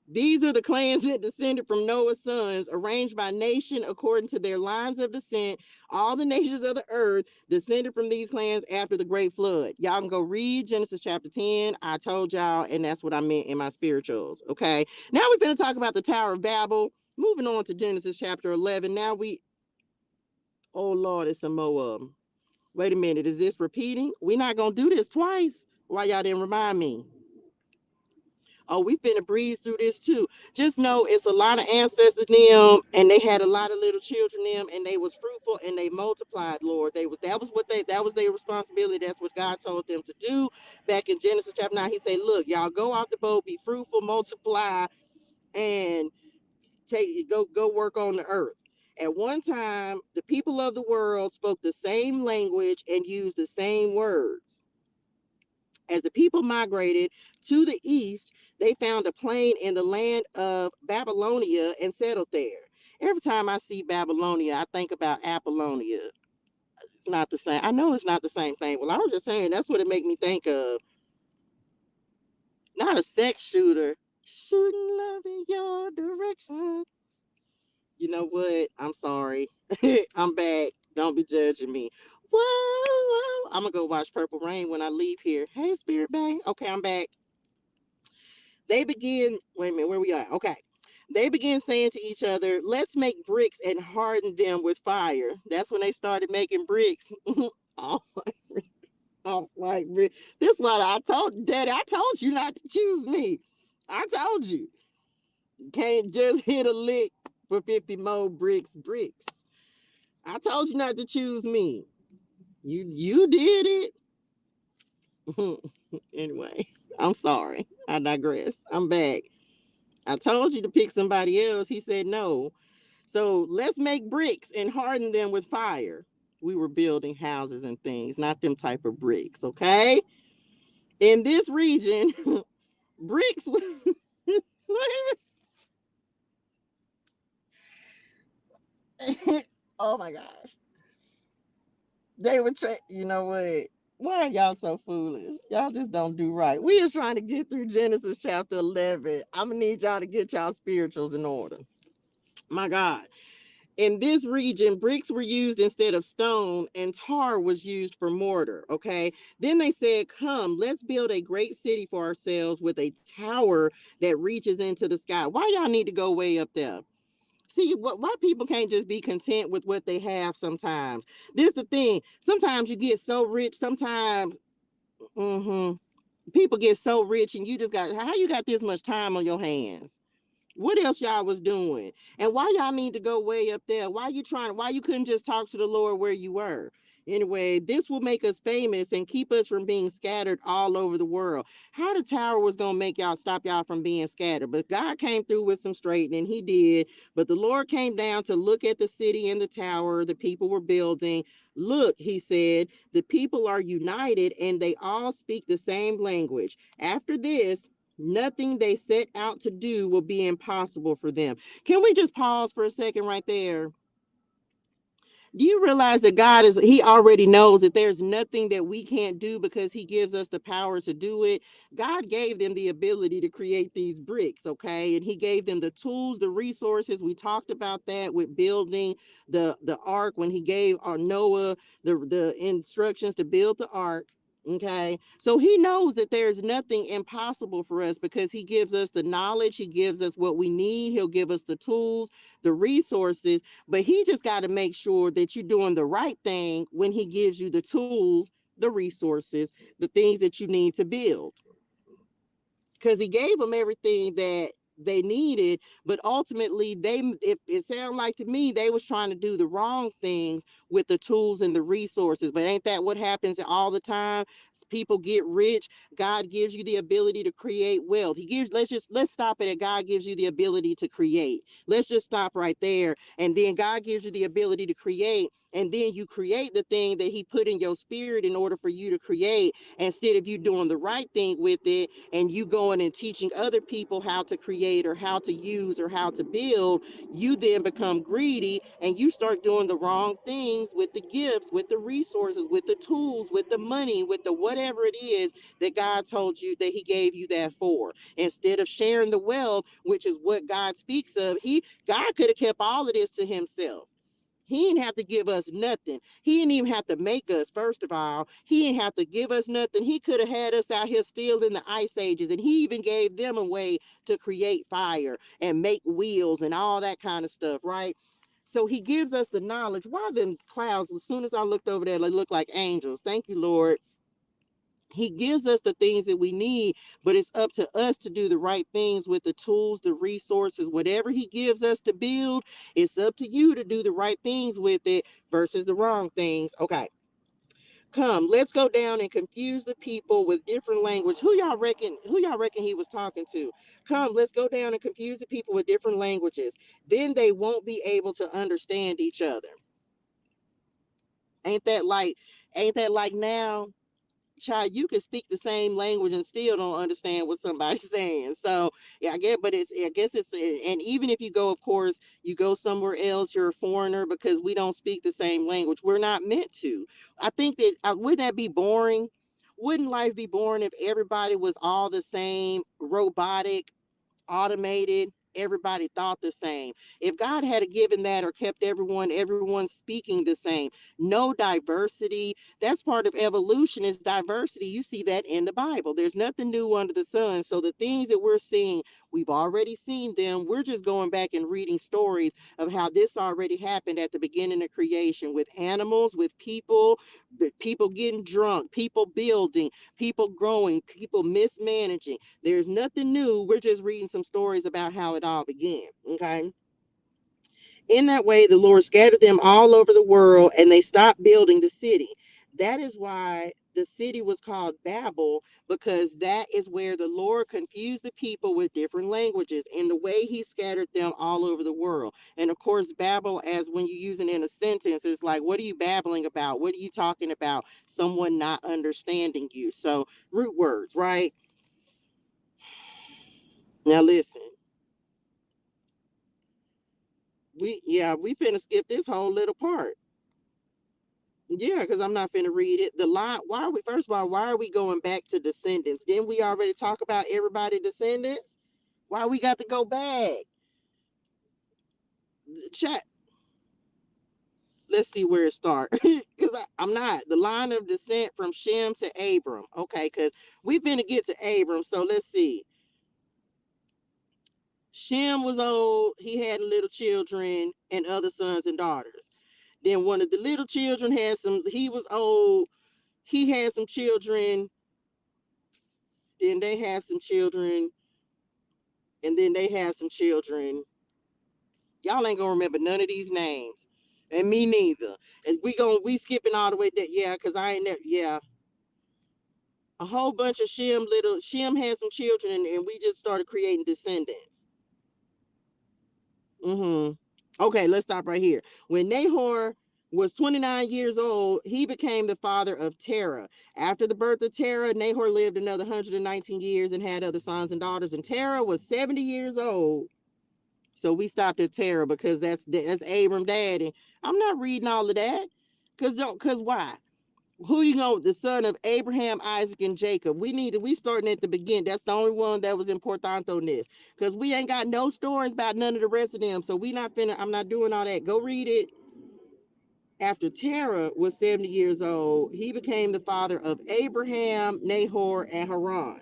A: these are the clans that descended from Noah's sons, arranged by nation according to their lines of descent. All the nations of the earth descended from these clans after the great flood. Y'all can go read Genesis chapter 10. I told y'all, and that's what I meant in my spirituals. Okay. Now we're going to talk about the Tower of Babel. Moving on to Genesis chapter 11. Oh Lord, it's some more of them. Wait a minute. Is this repeating? We're not going to do this twice. Why y'all didn't remind me? Oh, we finna breeze through this too. Just know it's a lot of ancestors them, and they had a lot of little children them, and they was fruitful and they multiplied. Lord, that was their responsibility. That's what God told them to do back in Genesis chapter 9. He said, "Look, y'all go off the boat, be fruitful, multiply, and go work on the earth." At one time, the people of the world spoke the same language and used the same words. As the people migrated to the east, they found a plain in the land of Babylonia and settled there. Every time I see Babylonia, I think about Apollonia. It's not the same. I know it's not the same thing. Well, I was just saying that's what it make me think of. Not a sex shooter. Shooting love in your direction. You know what? I'm sorry. I'm back. Don't be judging me. Whoa, whoa. I'm gonna go watch Purple Rain when I leave here. Hey, Spirit Bang. Okay, I'm back. They begin, wait a minute, where we are? Okay. They begin saying to each other, let's make bricks and harden them with fire. That's when they started making bricks. Oh, oh, like, this what I told Daddy. I told you not to choose me. I told you. You can't just hit a lick for 50 more bricks. I told you not to choose me. You did it. Anyway, I'm sorry. I digress. I'm back. I told you to pick somebody else. He said no. So let's make bricks and harden them with fire. We were building houses and things, not them type of bricks, okay? In this region, bricks. Oh my gosh. They were, you know what? Why are y'all so foolish? Y'all just don't do right. We is trying to get through Genesis chapter 11. I'm going to need y'all to get y'all spirituals in order. My God. In this region, bricks were used instead of stone, and tar was used for mortar. Okay. Then they said, come, let's build a great city for ourselves with a tower that reaches into the sky. Why y'all need to go way up there? See, why people can't just be content with what they have sometimes? This is the thing. Sometimes you get so rich, sometimes people get so rich, and you just got, how you got this much time on your hands? What else y'all was doing? And why y'all need to go way up there? Why you couldn't just talk to the Lord where you were? Anyway, this will make us famous and keep us from being scattered all over the world. How the tower was going to make y'all stop y'all from being scattered. But God came through with some straightening. He did. But the Lord came down to look at the city and the tower the people were building. Look, he said, the people are united and they all speak the same language. After this, nothing they set out to do will be impossible for them. Can we just pause for a second right there? Do you realize that he already knows that there's nothing that we can't do because he gives us the power to do it? God gave them the ability to create these bricks, okay? And he gave them the tools, the resources. We talked about that with building the ark when he gave Noah the instructions to build the ark. Okay, so he knows that there's nothing impossible for us because he gives us the knowledge, he gives us what we need, he'll give us the tools, the resources, but he just got to make sure that you're doing the right thing when he gives you the tools, the resources, the things that you need to build. Because he gave them everything that they needed, but ultimately it sounded like to me they was trying to do the wrong things with the tools and the resources. But ain't that what happens all the time? People get rich. God gives you the ability to create wealth. He gives, let's stop it at God gives you the ability to create. Let's just stop right there. And then God gives you the ability to create, and then you create the thing that he put in your spirit in order for you to create, instead of you doing the right thing with it and you going and teaching other people how to create or how to use or how to build. You then become greedy and you start doing the wrong things with the gifts, with the resources, with the tools, with the money, with the whatever it is that God told you that he gave you that for. Instead of sharing the wealth, which is what God speaks of, God could have kept all of this to himself. He didn't have to give us nothing. He didn't even have to make us, first of all. He didn't have to give us nothing. He could have had us out here still in the ice ages. And he even gave them a way to create fire and make wheels and all that kind of stuff, right? So he gives us the knowledge. Why them clouds, as soon as I looked over there, they look like angels. Thank you, Lord. He gives us the things that we need, but it's up to us to do the right things with the tools, the resources, whatever he gives us to build. It's up to you to do the right things with it versus the wrong things. Okay. Come, let's go down and confuse the people with different language. Who y'all reckon he was talking to? Come, let's go down and confuse the people with different languages. Then they won't be able to understand each other. Ain't that like ain't that like now? Child, you can speak the same language and still don't understand what somebody's saying. So yeah, I guess it's, and even if you go, of course, you go somewhere else, you're a foreigner because we don't speak the same language. We're not meant to. I think that wouldn't that be boring? Wouldn't life be boring if everybody was all the same, robotic, automated, everybody thought the same? If God had given that or kept everyone speaking the same, no diversity. That's part of evolution, is diversity. You see that in the Bible. There's nothing new under the sun. So the things that we're seeing, we've already seen them. We're just going back and reading stories of how this already happened at the beginning of creation, with animals, with people getting drunk, people building, people growing, people mismanaging. There's nothing new. We're just reading some stories about how it all began. Okay. In that way, the Lord scattered them all over the world and they stopped building the city. That is why the city was called Babel, because that is where the Lord confused the people with different languages in the way he scattered them all over the world. And of course, Babel, as when you use it in a sentence, is like, what are you babbling about? What are you talking about? Someone not understanding you. So, root words, right? Now, listen. We finna skip this whole little part. Yeah, because I'm not finna read it. The line, why are we, first of all, why are we going back to descendants? Didn't we already talk about everybody descendants? Why we got to go back? Chat, let's see where it starts. Because I'm not. The line of descent from Shem to Abram. Okay, because we finna get to Abram. So let's see. Shem was old. He had little children and other sons and daughters. Then one of the little children he was old. He had some children. Then they had some children, and then they had some children. Y'all ain't gonna remember none of these names, and me neither. And we skipping all the way there, yeah, because I ain't there, yeah. A whole bunch of Shem had some children, and we just started creating descendants. Mm-hmm. Okay, let's stop right here. When Nahor was 29 years old, he became the father of Terah. After the birth of Terah, Nahor lived another 119 years and had other sons and daughters. And Terah was 70 years old. So we stopped at Terah because that's Abram daddy. I'm not reading all of that. Cause why? Who you know, the son of Abraham, Isaac, and Jacob. We starting at the beginning. That's the only one that was important on this. Because we ain't got no stories about none of the rest of them. So I'm not doing all that. Go read it. After Terah was 70 years old, he became the father of Abraham, Nahor, and Haran.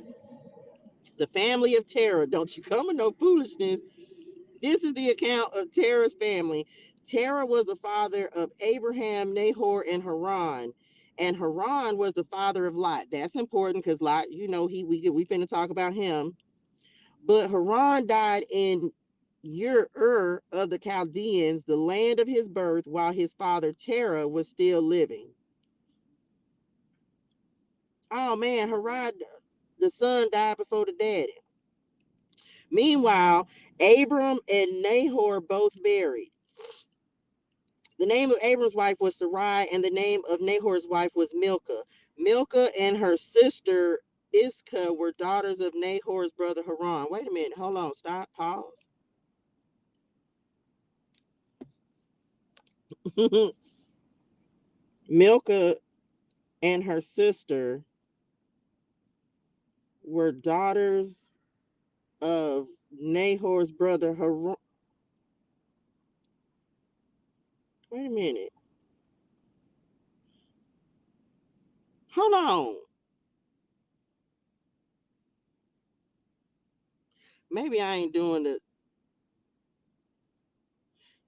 A: The family of Terah. Don't you come with no foolishness. This is the account of Terah's family. Terah was the father of Abraham, Nahor, and Haran. And Haran was the father of Lot. That's important because Lot, we finna talk about him. But Haran died in Ur of the Chaldeans, the land of his birth, while his father Terah was still living. Oh man, Haran, the son, died before the daddy. Meanwhile, Abram and Nahor both married. The name of Abram's wife was Sarai, and the name of Nahor's wife was Milcah. Milcah and her sister Iscah were daughters of Nahor's brother Haran. Wait a minute, hold on, stop, pause. Milcah and her sister were daughters of Nahor's brother Haran. Wait a minute, hold on. Maybe I ain't doing the.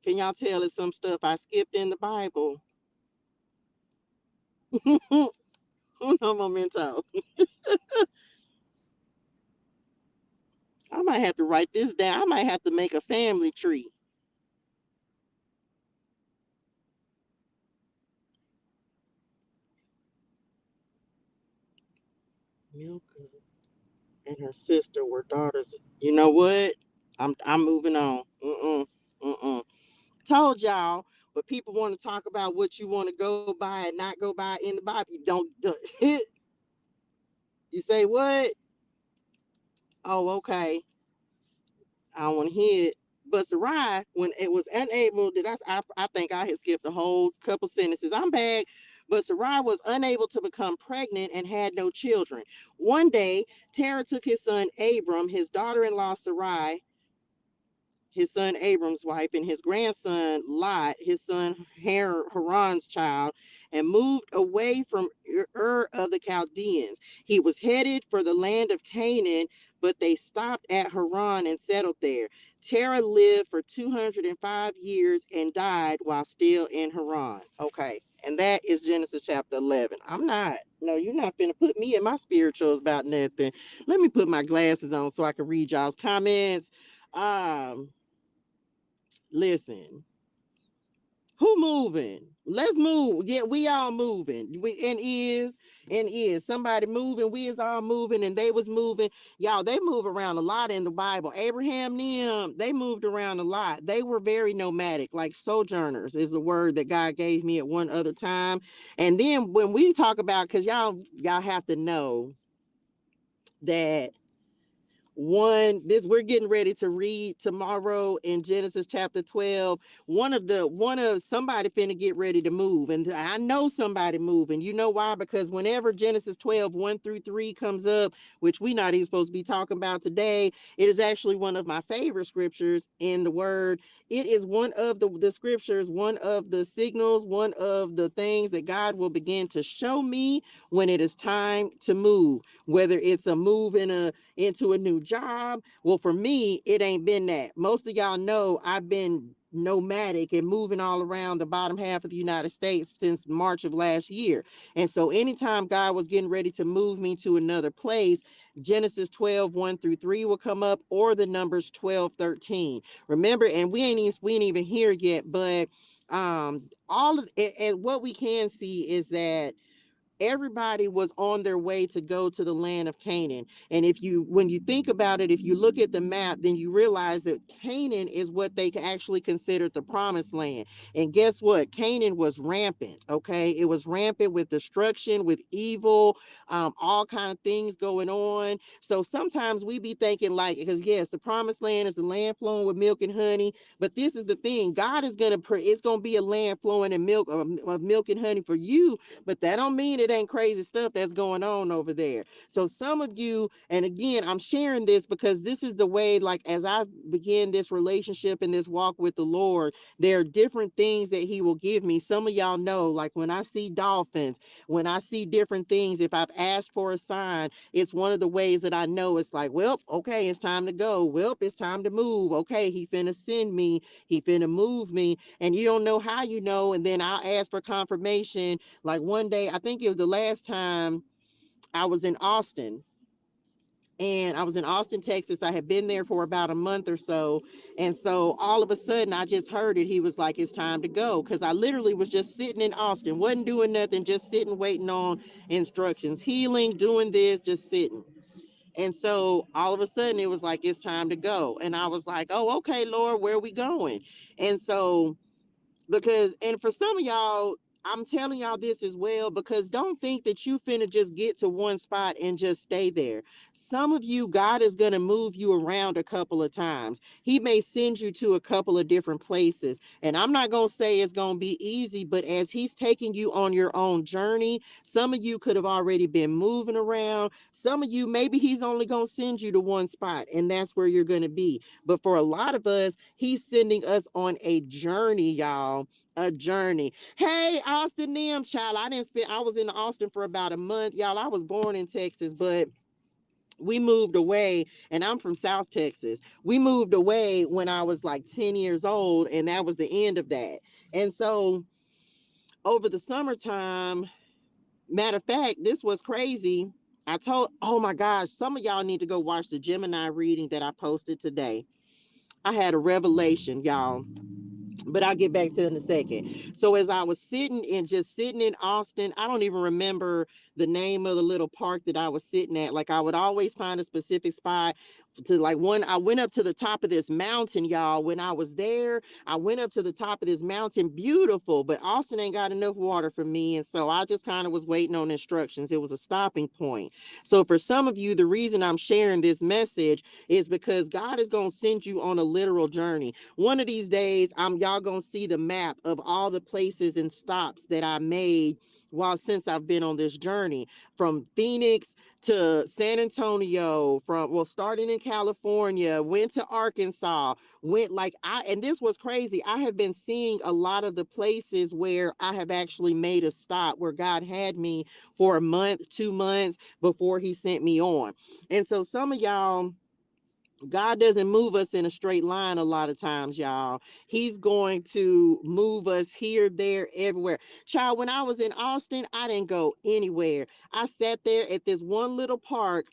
A: Can y'all tell us some stuff I skipped in the Bible? Uno momento. I might have to write this down. I might have to make a family tree. Milka and her sister were daughters. You know what? I'm moving on. Mm-mm. Told y'all, but people want to talk about what you want to go by and not go by in the Bible. You don't do it. You say what? Oh, okay. I don't want to hear it. But Sarai, when it was unable, I think I had skipped a whole couple sentences. I'm back. But Sarai was unable to become pregnant and had no children. One day, Terah took his son Abram, his daughter-in-law Sarai, his son Abram's wife, and his grandson Lot, his son Haran's child, and moved away from Ur of the Chaldeans. He was headed for the land of Canaan, but they stopped at Haran and settled there. Terah lived for 205 years and died while still in Haran. Okay, and that is Genesis chapter 11. I'm not, no, you're not finna put me in my spirituals about nothing. Let me put my glasses on so I can read y'all's comments. Um, Listen, who moving? Let's move. Yeah, we all moving. We and is somebody moving. We is all moving, and they was moving. Y'all, they move around a lot in the Bible. Abraham, them, they moved around a lot. They were very nomadic, like sojourners is the word that God gave me at one other time. And then when we talk about, because y'all have to know that we're getting ready to read tomorrow in Genesis chapter 12. One of somebody finna get ready to move, and I know somebody moving. You know why? Because whenever Genesis 12 1 through 3 comes up, which we not even supposed to be talking about today, it is actually one of my favorite scriptures in the word. It is one of the scriptures, one of the signals, one of the things that God will begin to show me when it is time to move, whether it's a move into a new job. Well, for me, it ain't been that. Most of y'all know I've been nomadic and moving all around the bottom half of the United States since March of last year. And so anytime God was getting ready to move me to another place, Genesis 12 1 through 3 will come up, or the numbers 12 13. Remember, and we ain't even here yet, but all of it, and what we can see is that everybody was on their way to go to the land of Canaan. And when you think about it, if you look at the map, then you realize that Canaan is what they actually considered the promised land. And guess what? Canaan was rampant. Okay. It was rampant with destruction, with evil, all kind of things going on. So sometimes we be thinking like, because yes, the promised land is the land flowing with milk and honey. But this is the thing. God is it's going to be a land flowing in milk, of milk and honey for you, but that don't mean it ain't crazy stuff that's going on over there. So some of you, and again, I'm sharing this because this is the way, like, as I begin this relationship and this walk with the Lord, there are different things that he will give me. Some of y'all know, like when I see dolphins, when I see different things, if I've asked for a sign, it's one of the ways that I know it's like, well, okay, it's time to go. Well, it's time to move. Okay, he finna send me. He finna move me. And you don't know how you know. And then I'll ask for confirmation. Like one day, I think it was the last time I was in Austin, and I was in Austin, Texas. I had been there for about a month or so. And so all of a sudden I just heard it. He was like, it's time to go. Cause I literally was just sitting in Austin, wasn't doing nothing, just sitting, waiting on instructions, healing, doing this, just sitting. And so all of a sudden it was like, it's time to go. And I was like, oh, okay, Lord, where are we going? And so because and for some of y'all, I'm telling y'all this as well, because don't think that you finna just get to one spot and just stay there. Some of you, God is gonna move you around a couple of times. He may send you to a couple of different places, and I'm not gonna say it's gonna be easy, but as he's taking you on your own journey, some of you could have already been moving around. Some of you, maybe he's only gonna send you to one spot and that's where you're gonna be. But for a lot of us, he's sending us on a journey, y'all. A journey. Hey, Austin Nim, child. I was in Austin for about a month. Y'all, I was born in Texas, but we moved away, and I'm from South Texas. We moved away when I was like 10 years old, and that was the end of that. And so over the summertime, matter of fact, this was crazy. Oh my gosh, some of y'all need to go watch the Gemini reading that I posted today. I had a revelation, y'all, but I'll get back to it in a second. So as I was sitting in Austin, I don't even remember the name of the little park that I was sitting at. Like I would always find a specific spot to like one. I went up to the top of this mountain, y'all. When I was there, I went up to the top of this mountain, beautiful, but Austin ain't got enough water for me. And so I just kind of was waiting on instructions. It was a stopping point. So for some of you, the reason I'm sharing this message is because God is going to send you on a literal journey. One of these days, y'all gonna see the map of all the places and stops that I made since I've been on this journey, from Phoenix to San Antonio, starting in California, went to Arkansas, and this was crazy. I have been seeing a lot of the places where I have actually made a stop, where God had me for a month, 2 months before he sent me on. And so some of y'all, God doesn't move us in a straight line a lot of times, y'all. He's going to move us here, there, everywhere. Child, when I was in Austin, I didn't go anywhere. I sat there at this one little park,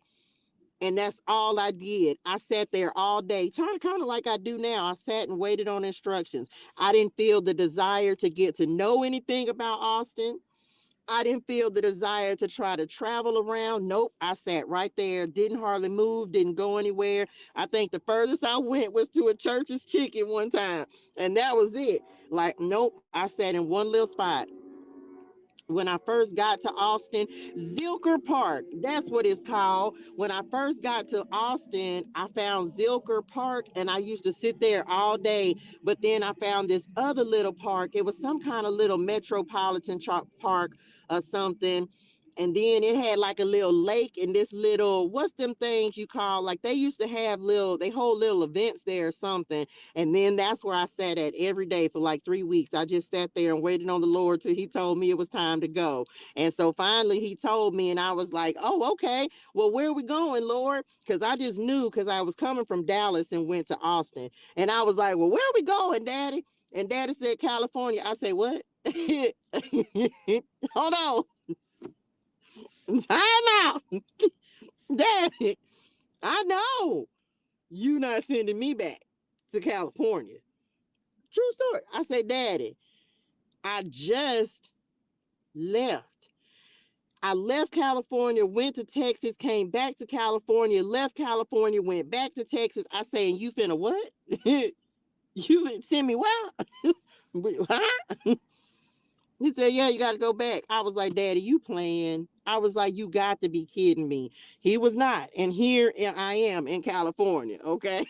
A: and that's all I did. I sat there all day, kind of like I do now. I sat and waited on instructions. I didn't feel the desire to get to know anything about Austin. I didn't feel the desire to try to travel around. Nope. I sat right there, didn't hardly move, didn't go anywhere. I think the furthest I went was to a Church's Chicken one time, and that was it. Like, nope. I sat in one little spot. When I first got to Austin, Zilker Park, that's what it's called. When I first got to Austin, I found Zilker Park, and I used to sit there all day. But then I found this other little park. It was some kind of little metropolitan park or something. And then it had like a little lake and this little, what's them things you call, like they used to have they hold little events there or something. And then that's where I sat at every day for like 3 weeks. I just sat there and waited on the Lord till he told me it was time to go. And so finally he told me, and I was like, oh, okay. Well, where are we going, Lord? Because I just knew, because I was coming from Dallas and went to Austin. And I was like, well, where are we going, Daddy? And Daddy said, California. I said, what? Hold on. Time out. Daddy, I know you not sending me back to California. True story. I say, Daddy, I just left. I left California, went to Texas, came back to California, left California, went back to Texas. I say, and you finna what? You send me what? Huh? He said, yeah, you got to go back. I was like, Daddy, you playing. I was like, you got to be kidding me. He was not. And here I am in California. Okay.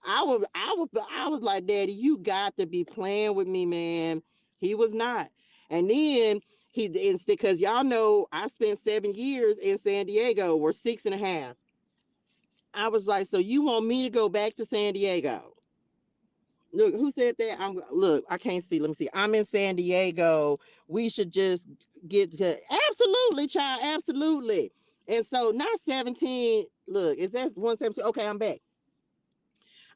A: I was like, Daddy, you got to be playing with me, man. He was not. And then because y'all know I spent 7 years in San Diego, or 6.5. I was like, so you want me to go back to San Diego? Look, who said that? Look, I can't see. Let me see. I'm in San Diego. We should just get to absolutely, child, absolutely. And so not 17. Look, is that 117? Okay, I'm back.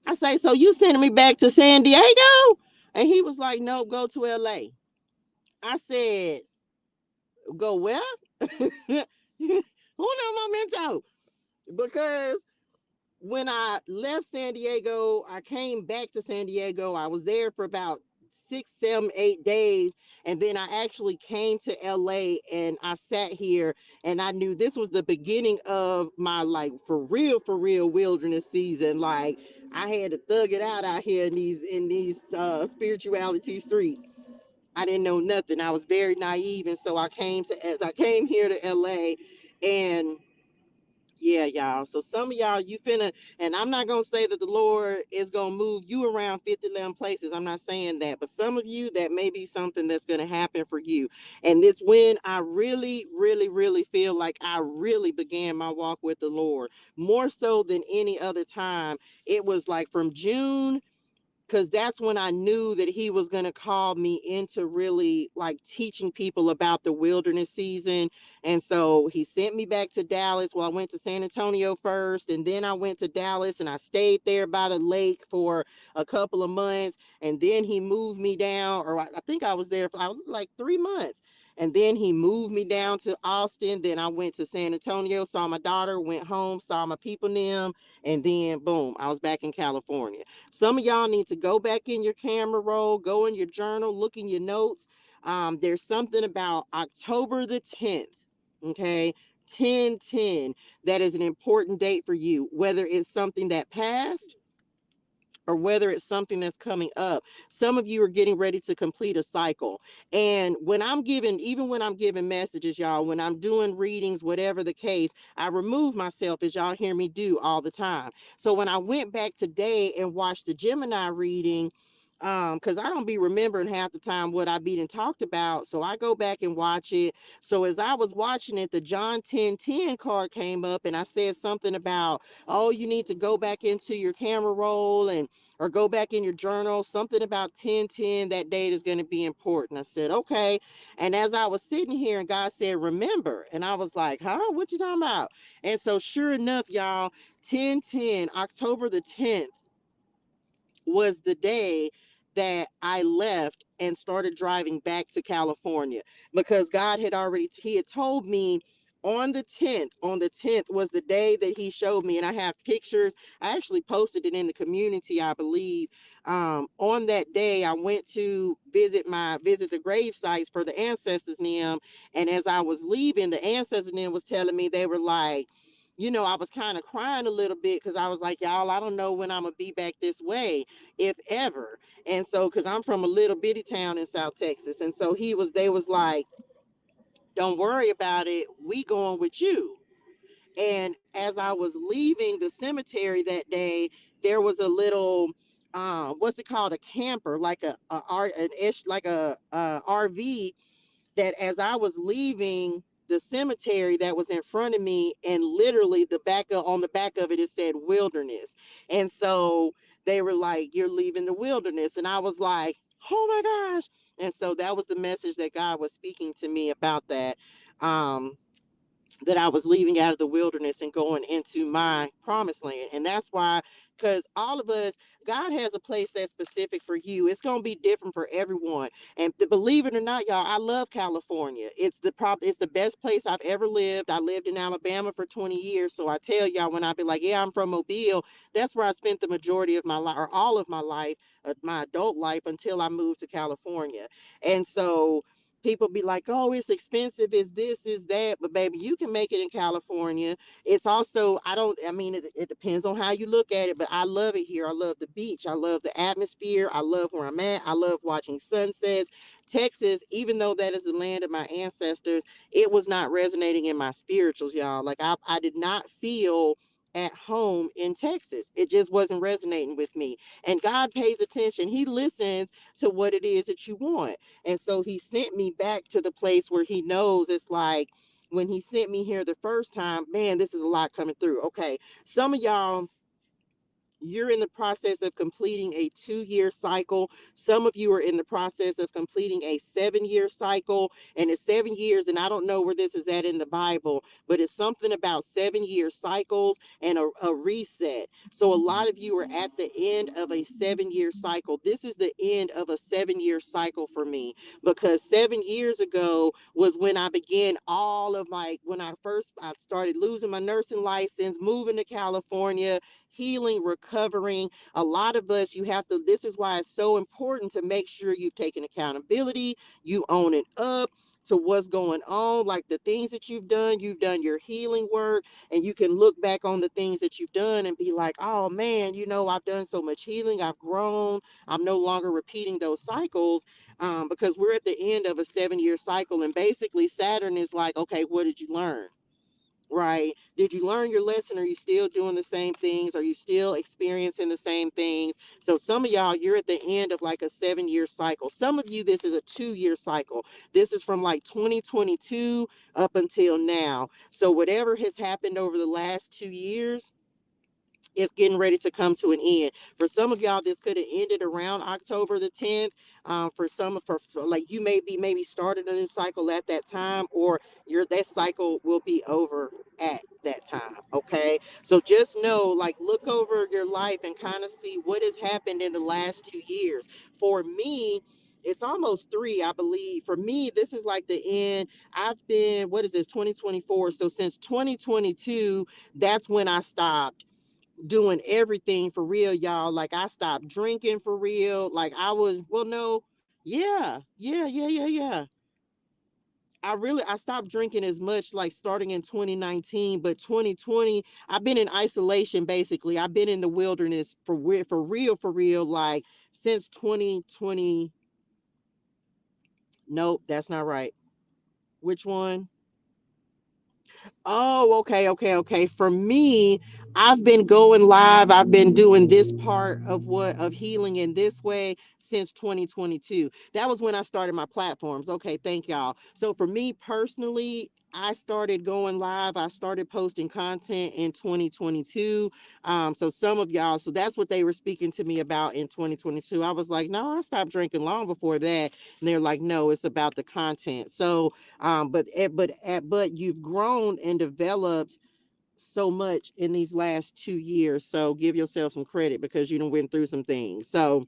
A: I say, so you sending me back to San Diego? And he was like, no, go to LA. I said, go where? Who know momento? because when I left San Diego, I came back to San Diego. I was there for about 6, 7, 8 days. And then I actually came to LA and I sat here and I knew this was the beginning of my, like, for real wilderness season. Like, I had to thug it out here in these spirituality streets. I didn't know nothing. I was very naive. And so as I came here to LA, and yeah, y'all. So some of y'all, you finna, and I'm not gonna say that the Lord is gonna move you around 50 places. I'm not saying that, but some of you, that may be something that's gonna happen for you. And it's when I really, really, really feel like I really began my walk with the Lord more so than any other time. It was like from June, because that's when I knew that he was going to call me into really like teaching people about the wilderness season. And so he sent me back to Dallas. Well, I went to San Antonio first, and then I went to Dallas and I stayed there by the lake for a couple of months. And then he moved me down, or I think I was there for like 3 months. And then he moved me down to Austin. Then I went to San Antonio, saw my daughter, went home, saw my people, them, and then boom, I was back in California. Some of y'all need to go back in your camera roll, go in your journal, look in your notes. There's something about October the 10th, okay? 10/10, that is an important date for you, whether it's something that passed or whether it's something that's coming up. Some of you are getting ready to complete a cycle. And even when I'm giving messages, y'all, when I'm doing readings, whatever the case, I remove myself, as y'all hear me do all the time. So when I went back today and watched the Gemini reading, because I don't be remembering half the time what I beat and talked about. So I go back and watch it. So as I was watching it, the John 10:10 card came up and I said something about, oh, you need to go back into your camera roll and or go back in your journal, something about 10/10, that date is going to be important. I said, okay. And as I was sitting here and God said, remember, and I was like, huh, what you talking about? And so sure enough, y'all, 10/10, October the 10th, was the day that I left and started driving back to California, because God had already, he had told me on the 10th was the day that he showed me. And I have pictures. I actually posted it in the community, I believe. On that day, I went to visit the grave sites for the ancestors' name. And as I was leaving, the ancestors' name was telling me, they were like, I was kind of crying a little bit because I was like, y'all, I don't know when I'm gonna be back this way, if ever. And so, because I'm from a little bitty town in South Texas, and so they was like, don't worry about it, we going with you. And as I was leaving the cemetery that day, there was a little, what's it called, a camper, like an ish, like a RV, that as I was leaving the cemetery that was in front of me, and literally on the back of it, it said wilderness. And so they were like, you're leaving the wilderness. And I was like, oh my gosh. And so that was the message that God was speaking to me about that. That I was leaving out of the wilderness and going into my promised land. And that's why, because all of us, God has a place that's specific for you. It's going to be different for everyone. And believe it or not, y'all, I love California. It's the best place I've ever lived. I lived in Alabama for 20 years. So I tell y'all, when I be like, yeah, I'm from Mobile, that's where I spent the majority of my life, or all of my life, my adult life, until I moved to California. And so people be like, oh, it's expensive, is this, is that. But baby, you can make it in California. It's also, it depends on how you look at it, but I love it here. I love the beach. I love the atmosphere. I love where I'm at. I love watching sunsets. Texas, even though that is the land of my ancestors, it was not resonating in my spirituals, y'all. Like I did not feel at home in Texas. It just wasn't resonating with me. And God pays attention. He listens to what it is that you want. And so he sent me back to the place where he knows. It's like when he sent me here the first time, man, this is a lot coming through. Okay. Some of y'all, You're in the process of completing a 2-year cycle. Some of you are in the process of completing a 7-year cycle. And it's 7 years, and I don't know where this is at in the Bible, but it's something about 7-year cycles and a reset. So a lot of you are at the end of a 7-year cycle. This is the end of a 7-year cycle for me, because 7 years ago was when I began all of my, when I started losing my nursing license, moving to California, healing, recovering. A lot of us, you have to, this is why it's so important to make sure you've taken accountability, you own it up to what's going on, like the things that you've done your healing work, and you can look back on the things that you've done and be like, oh man, I've done so much healing, I've grown, I'm no longer repeating those cycles, because we're at the end of a 7-year cycle, and basically Saturn is like, okay, what did you learn? Right? Did you learn your lesson? Are you still doing the same things? Are you still experiencing the same things? So some of y'all, you're at the end of like a 7-year cycle. Some of you, this is a 2-year cycle. This is from like 2022 up until now. So whatever has happened over the last 2 years, it's getting ready to come to an end. For some of y'all, this could have ended around October the 10th. For some, for like you maybe started a new cycle at that time, or that cycle will be over at that time. Okay, so just know, like, look over your life and kind of see what has happened in the last 2 years. For me, it's almost three, I believe. For me, this is like the end. I've been, what is this, 2024? So since 2022, that's when I stopped doing everything for real, y'all. Like, I stopped drinking for real. Like, I was, well, no, yeah. I stopped drinking as much, like starting in 2019, but 2020, I've been in isolation basically. I've been in the wilderness for real, like since 2020. Nope, that's not right. Which one? Oh, okay. For me, I've been going live. I've been doing this part of healing in this way since 2022. That was when I started my platforms. Okay, thank y'all. So for me personally, I started going live. I started posting content in 2022. So some of y'all, so that's what they were speaking to me about in 2022. I was like, no, I stopped drinking long before that. And they're like, no, it's about the content. So but you've grown and developed so much in these last 2 years. So give yourself some credit because you done went through some things. So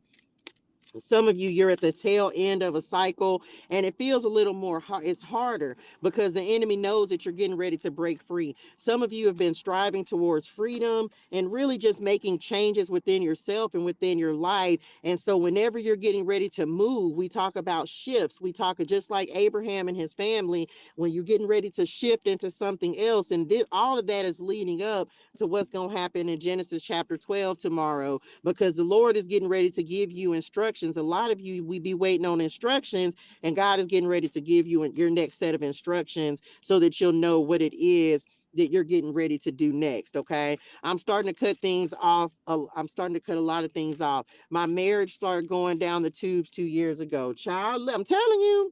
A: some of you, you're at the tail end of a cycle, and it feels a little more it's harder because the enemy knows that you're getting ready to break free. Some of you have been striving towards freedom and really just making changes within yourself and within your life. And so whenever you're getting ready to move, we talk about shifts. We talk just like Abraham and his family, when you're getting ready to shift into something else. And all of that is leading up to what's going to happen in Genesis chapter 12 tomorrow, because the Lord is getting ready to give you instructions. A lot of you, we be waiting on instructions, and God is getting ready to give you your next set of instructions so that you'll know what it is that you're getting ready to do next. Okay, I'm starting to cut things off. I'm starting to cut a lot of things off. My marriage started going down the tubes 2 years ago. Child, I'm telling you,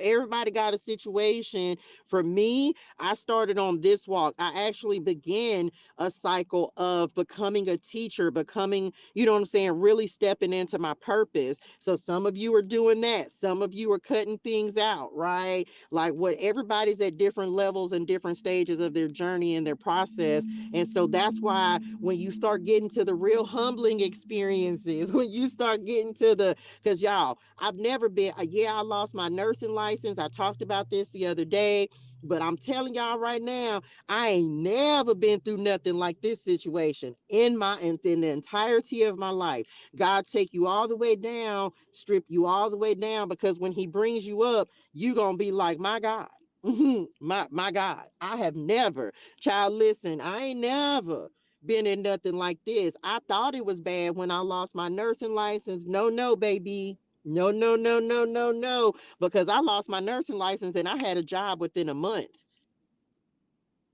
A: everybody got a situation. For me, I started on this walk. I actually began a cycle of becoming a teacher, becoming, you know what I'm saying, really stepping into my purpose. So some of you are doing that. Some of you are cutting things out, right? Like, what, everybody's at different levels and different stages of their journey and their process. And so that's why when you start getting to the real humbling experiences, when you start getting to the, because y'all, I've never been, yeah, I lost my nursing license. I talked about this the other day, but I'm telling y'all right now, I ain't never been through nothing like this situation in the entirety of my life. God take you all the way down, strip you all the way down, because when he brings you up, you gonna be like, my God. My God, I have never, child, listen, I ain't never been in nothing like this. I thought it was bad when I lost my nursing license. No, baby. No, because I lost my nursing license and I had a job within a month.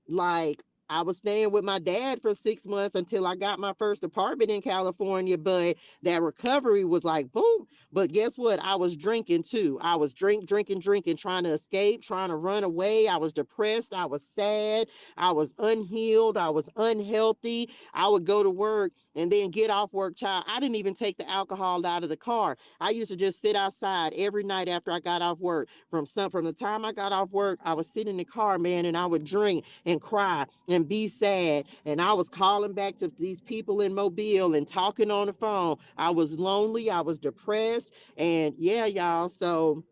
A: Like, I was staying with my dad for 6 months until I got my first apartment in California, but that recovery was like boom. But guess what? I was drinking too. I was drinking, trying to escape, trying to run away. I was depressed. I was sad. I was unhealed. I was unhealthy. I would go to work and then get off work, child. I didn't even take the alcohol out of the car. I used to just sit outside every night after I got off work. From the time I got off work, I would sit in the car, man, and I would drink and cry and be sad. And I was calling back to these people in Mobile and talking on the phone. I was lonely. I was depressed. And yeah, y'all. So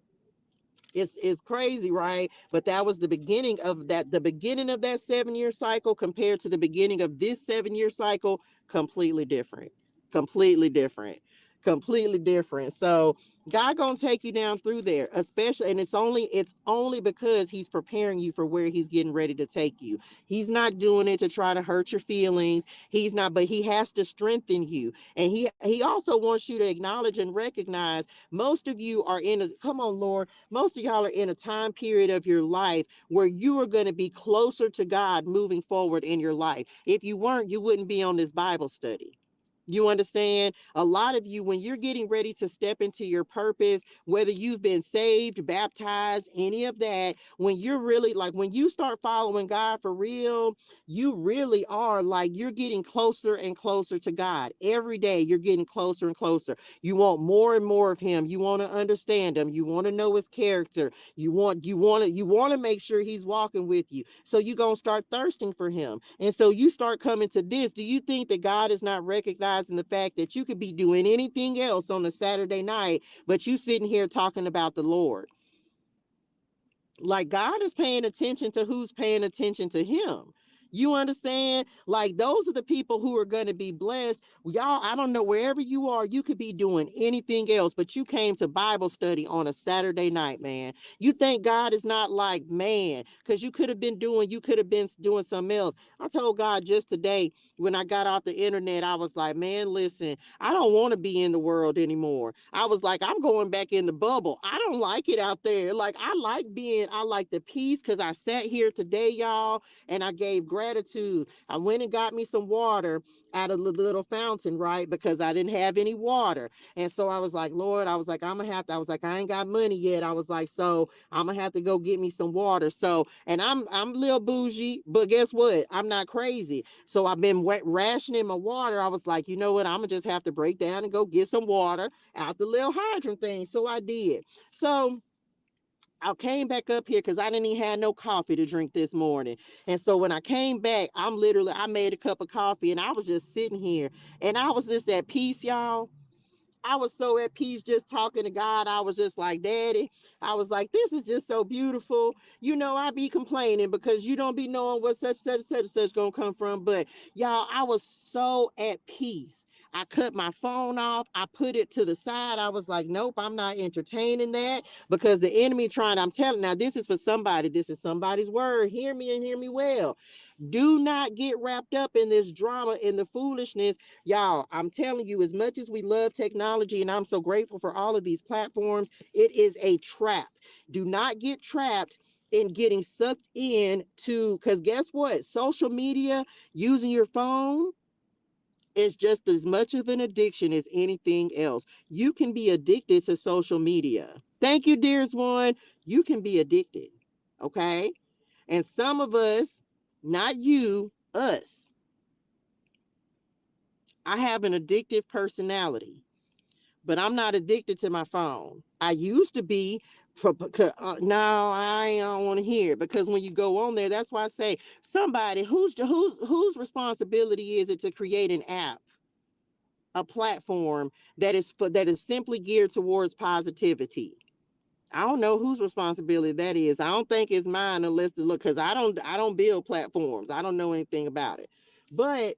A: it's crazy, right? But that was the beginning of that 7 year cycle compared to the beginning of this 7 year cycle, completely different. Completely different. Completely different. So God gonna take you down through there, especially, and it's only because He's preparing you for where He's getting ready to take you. He's not doing it to try to hurt your feelings. He's not, but He has to strengthen you. And he also wants you to acknowledge and recognize most of you are in a, come on, Lord, most of y'all are in a time period of your life where you are going to be closer to God moving forward in your life. If you weren't, you wouldn't be on this Bible study. You understand? A lot of you, when you're getting ready to step into your purpose, whether you've been saved, baptized, any of that, when you're really like, when you start following God for real, you really are like, you're getting closer and closer to God. Every day, you're getting closer and closer. You want more and more of Him. You want to understand Him. You want to know His character. You want to make sure He's walking with you. So you're going to start thirsting for Him. And so you start coming to this. Do you think that God is not recognizing the fact that you could be doing anything else on a Saturday night, but you sitting here talking about the Lord? Like, God is paying attention to who's paying attention to Him. You understand? Like, those are the people who are going to be blessed. Y'all, I don't know, wherever you are, you could be doing anything else, but you came to Bible study on a Saturday night, man. You think God is not like, man, because you could have been doing something else. I told God just today when I got off the internet, I was like, man, listen, I don't want to be in the world anymore. I was like, I'm going back in the bubble. I don't like it out there. Like, I like the peace, because I sat here today, y'all, and I gave gratitude. I went and got me some water out of the little fountain, right? Because I didn't have any water. And so I was like, Lord, I was like, I was like, I ain't got money yet. I was like, so I'm gonna have to go get me some water. So, and I'm a little bougie, but guess what? I'm not crazy. So I've been rationing my water. I was like, you know what? I'm gonna just have to break down and go get some water out the little hydrant thing. So I did. So I came back up here because I didn't even have no coffee to drink this morning. And so when I came back, I made a cup of coffee and I was just sitting here and I was just at peace, y'all. I was so at peace just talking to God. I was just like, Daddy, I was like, this is just so beautiful. You know, I be complaining because you don't be knowing what such gonna come from. But y'all, I was so at peace. I cut my phone off. I put it to the side. I was like, nope, I'm not entertaining that because the enemy trying, I'm telling, now this is for somebody. This is somebody's word. Hear me and hear me well. Do not get wrapped up in this drama, in the foolishness. Y'all, I'm telling you, as much as we love technology, and I'm so grateful for all of these platforms, it is a trap. Do not get trapped in getting sucked in to, because guess what? Social media, using your phone, is just as much of an addiction as anything else. You can be addicted to social media. Thank you, dearest one. You can be addicted. Okay. And some of us, not you, us, I have an addictive personality, but I'm not addicted to my phone. I used to be. No, I don't want to hear it because when you go on there, that's why I say somebody whose responsibility is it to create an app, a platform that is simply geared towards positivity. I don't know whose responsibility that is. I don't think it's mine unless to look, because I don't build platforms. I don't know anything about it. But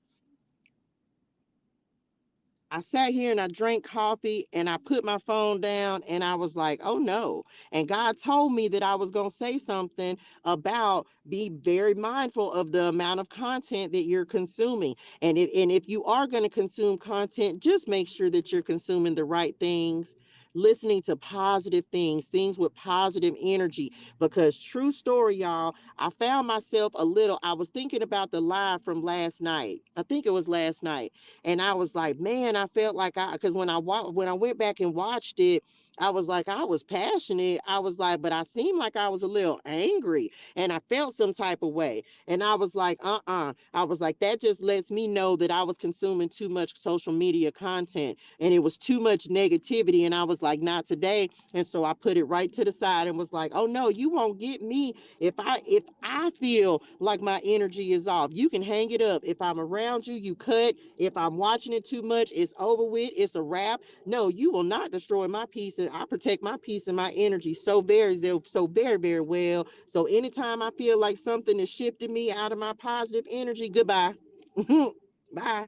A: I sat here and I drank coffee and I put my phone down and I was like, oh no. And God told me that I was going to say something about be very mindful of the amount of content that you're consuming. And if you are going to consume content, just make sure that you're consuming the right things. listening to positive things, things with positive energy. Because true story, y'all, I found myself I was thinking about the live from last night. I think it was last night. And I was like, man, I felt like because when I went back and watched it, I was like, I was passionate. I was like, but I seemed like I was a little angry and I felt some type of way. And I was like, I was like, that just lets me know that I was consuming too much social media content and it was too much negativity. And I was like, not today. And so I put it right to the side and was like, oh no, you won't get me if I feel like my energy is off. You can hang it up. If I'm around you, you cut. If I'm watching it too much, it's over with. It's a wrap. No, you will not destroy my peace, and I protect my peace and my energy so very, very well. So anytime I feel like something is shifting me out of my positive energy, goodbye. Bye.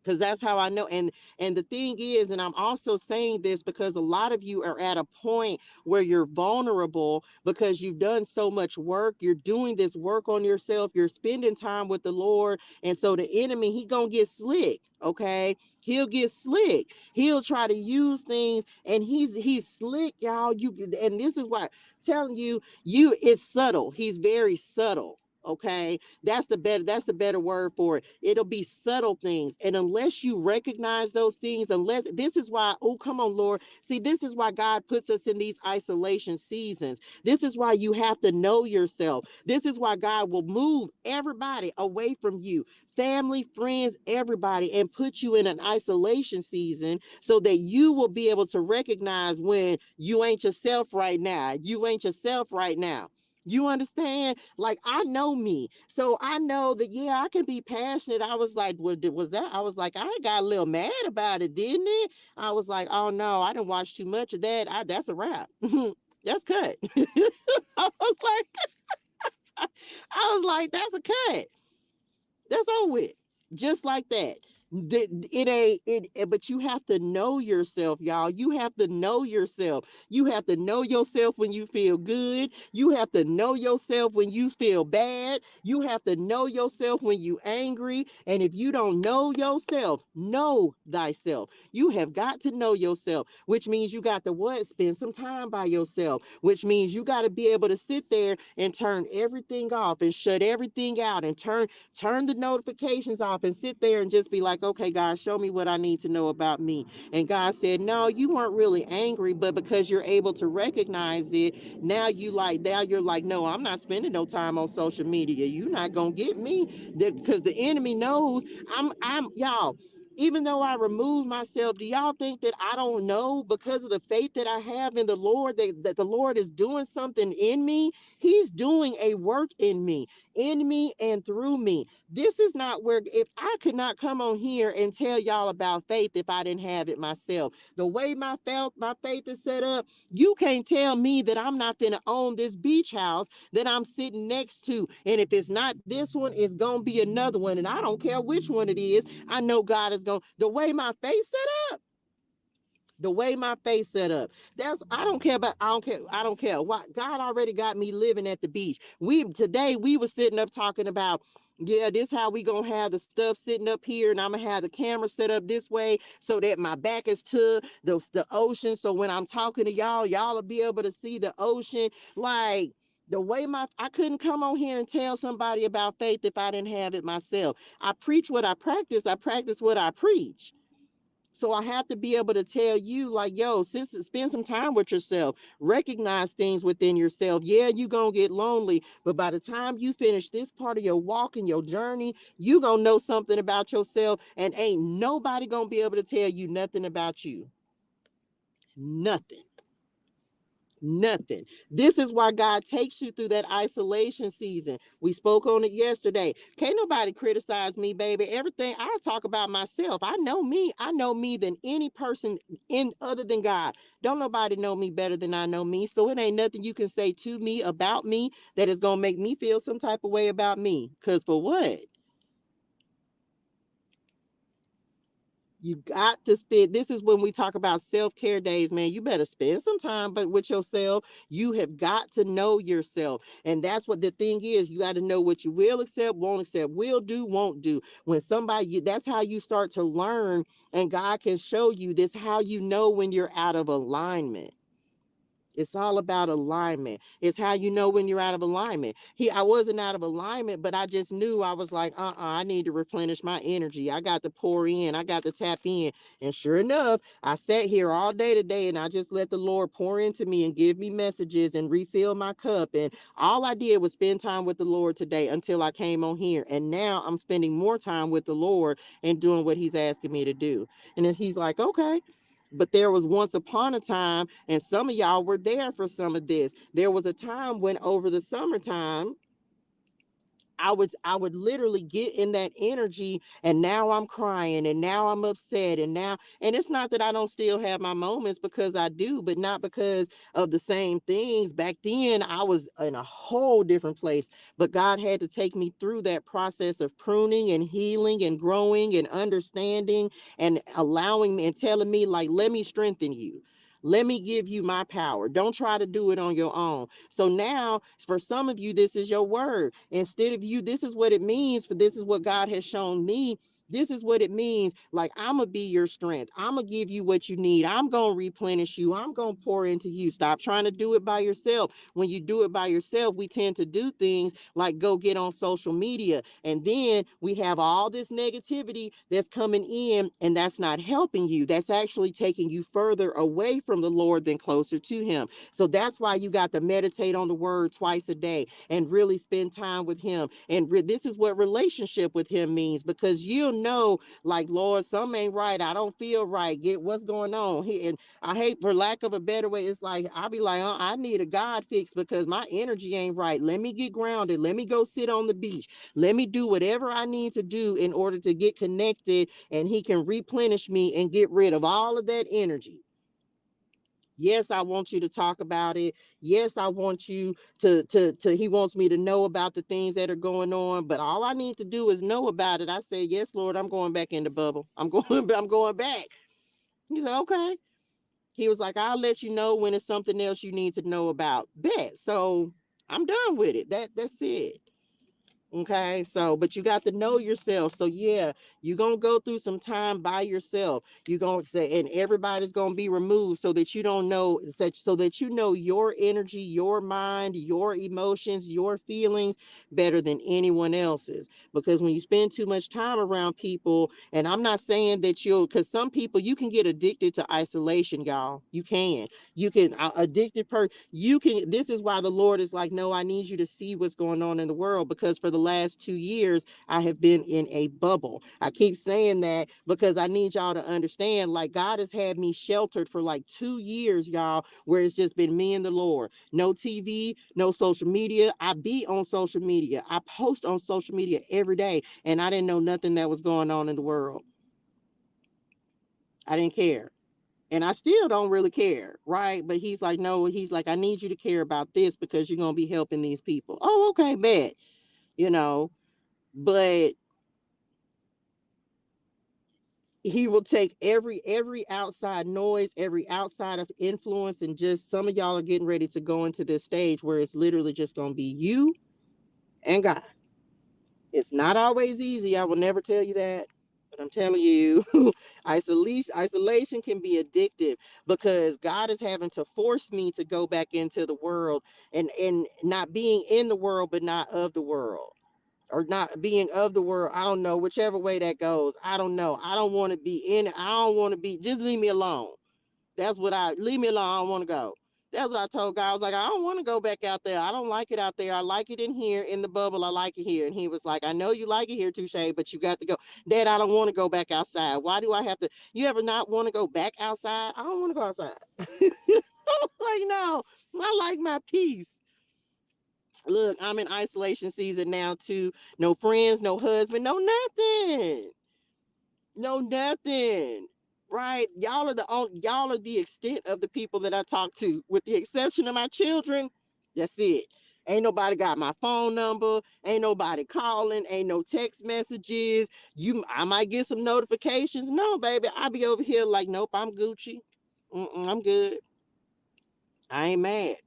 A: Because that's how I know. And the thing is, and I'm also saying this because a lot of you are at a point where you're vulnerable because you've done so much work. You're doing this work on yourself. You're spending time with the Lord. And so the enemy, he gonna get slick. Okay. He'll get slick. He'll try to use things, and he's slick, y'all. And this is why I'm telling you, it's subtle. He's very subtle. Okay, that's the better word for it. It'll be subtle things, and unless you recognize those things, unless this is why, oh come on Lord, see, this is why God puts us in these isolation seasons. This is why you have to know yourself. This is why God will move everybody away from you, family, friends, everybody, and put you in an isolation season so that you will be able to recognize when you ain't yourself right now. You ain't yourself right now. You understand? Like, I know me. So I know that, yeah, I can be passionate. I was like, was that? I was like, I got a little mad about it, didn't it? I was like, oh no, I didn't watch too much of that. That's a wrap. That's cut. I was like, I was like, that's a cut. That's over with. Just like that. It ain't it, but you have to know yourself, y'all. You have to know yourself. You have to know yourself when you feel good. You have to know yourself when you feel bad. You have to know yourself when you angry. And if you don't know yourself, know thyself. You have got to know yourself, which means you got to what? Spend some time by yourself, which means you got to be able to sit there and turn everything off and shut everything out and turn the notifications off and sit there and just be like, okay, God, show me what I need to know about me. And God said, no, you weren't really angry, but because you're able to recognize it, now you're like, no, I'm not spending no time on social media. You're not gonna get me, because the enemy knows y'all. Even though I remove myself, do y'all think that I don't know, because of the faith that I have in the Lord, that the Lord is doing something in me? He's doing a work in me and through me. This is not where, if I could not come on here and tell y'all about faith if I didn't have it myself. The way my faith is set up, you can't tell me that I'm not gonna own this beach house that I'm sitting next to. And if it's not this one, it's gonna be another one. And I don't care which one it is. I know God is going, the way my faith set up, the way my face set up. That's I don't care. What God already got me living at the beach. We were sitting up talking about, yeah, this how we gonna have the stuff sitting up here, and I'm gonna have the camera set up this way so that my back is to the ocean. So when I'm talking to y'all will be able to see the ocean. Like, the way I couldn't come on here and tell somebody about faith if I didn't have it myself. I preach what I practice what I preach. So I have to be able to tell you, like, yo, spend some time with yourself, recognize things within yourself. Yeah, you gonna get lonely, but by the time you finish this part of your walk and your journey, you gonna know something about yourself, and ain't nobody gonna be able to tell you nothing about you. Nothing. Nothing. This is why God takes you through that isolation season. We spoke on it yesterday. Can't nobody criticize me, baby. Everything I talk about myself. I know me. I know me than any person in other than God. Don't nobody know me better than I know me. So it ain't nothing you can say to me about me that is gonna make me feel some type of way about me. Cause for what? You got to spend, this is when we talk about self-care days, man. You better spend some time but with yourself. You have got to know yourself. And that's what the thing is. You got to know what you will accept, won't accept, will do, won't do. When somebody, that's how you start to learn, and God can show you this, how you know when you're out of alignment. It's all about alignment. It's how you know when you're out of alignment. I wasn't out of alignment, but I just knew, I was like, I need to replenish my energy. I got to pour in. I got to tap in. And sure enough, I sat here all day today and I just let the Lord pour into me and give me messages and refill my cup. And all I did was spend time with the Lord today until I came on here. And now I'm spending more time with the Lord and doing what he's asking me to do. And then he's like, okay. But there was once upon a time, and some of y'all were there for some of this. There was a time when over the summertime, I would literally get in that energy, and now I'm crying, and now I'm upset, and now, and it's not that I don't still have my moments, because I do, but not because of the same things. Back then I was in a whole different place, but God had to take me through that process of pruning and healing and growing and understanding, and allowing me and telling me, like, let me strengthen you. Let me give you my power. Don't try to do it on your own. So now, for some of you, this is your word. Instead of you, this is what it means. For this is what God has shown me. This is what it means. Like, I'm going to be your strength. I'm going to give you what you need. I'm going to replenish you. I'm going to pour into you. Stop trying to do it by yourself. When you do it by yourself, we tend to do things like go get on social media. And then we have all this negativity that's coming in, and that's not helping you. That's actually taking you further away from the Lord than closer to him. So that's why you got to meditate on the word twice a day and really spend time with him. And this is what relationship with him means, because you'll know, like, Lord, something ain't right. I don't feel right. Get what's going on here. And I hate, for lack of a better way, it's like, I'll be like, I need a God fix because my energy ain't right. Let me get grounded. Let me go sit on the beach. Let me do whatever I need to do in order to get connected, and he can replenish me and get rid of all of that energy. Yes, I want you to talk about it. Yes, I want you to he wants me to know about the things that are going on, but all I need to do is know about it. I say, yes, Lord, I'm going back in the bubble. I'm going back. He said, okay. He was like, I'll let you know when it's something else you need to know about. Bet. So I'm done with it. That's it. Okay, so, but you got to know yourself. So yeah, you're gonna go through some time by yourself. You're gonna say, and everybody's gonna be removed, so that you don't know, so that you know your energy, your mind, your emotions, your feelings better than anyone else's. Because when you spend too much time around people, and I'm not saying that because some people, you can get addicted to isolation, y'all. You can addicted person, you can, this is why the Lord is like, no, I need you to see what's going on in the world, because for the last 2 years I have been in a bubble. I keep saying that because I need y'all to understand, like, God has had me sheltered for like 2 years, y'all, where it's just been me and the Lord. No TV, no social media. I be on social media, I post on social media every day, and I didn't know nothing that was going on in the world. I didn't care. And I still don't really care, right? But he's like, no, he's like, I need you to care about this because you're going to be helping these people. Oh, okay, bet, you know, but he will take every outside noise, every outside of influence, and just, some of y'all are getting ready to go into this stage where it's literally just going to be you and God. It's not always easy. I will never tell you that. But I'm telling you, isolation can be addictive, because God is having to force me to go back into the world, and not being in the world, but not of the world, or not being of the world. I don't know, whichever way that goes. I don't know. I don't want to be in it. I don't want to be, just leave me alone. Leave me alone. I don't want to go. That's what I told God. I was like, I don't want to go back out there. I don't like it out there. I like it in here in the bubble. I like it here. And he was like, I know you like it here, Touche, but you got to go. Dad, I don't want to go back outside. Why do I have to? You ever not want to go back outside? I don't want to go outside. Like, no, I like my peace. Look, I'm in isolation season now too. No friends, no husband, no nothing. No nothing. Right? Y'all are the extent of the people that I talk to, with the exception of my children. That's it. Ain't nobody got my phone number. Ain't nobody calling. Ain't no text messages. I might get some notifications. No, baby, I be over here like, nope, I'm Gucci. I'm good. I ain't mad.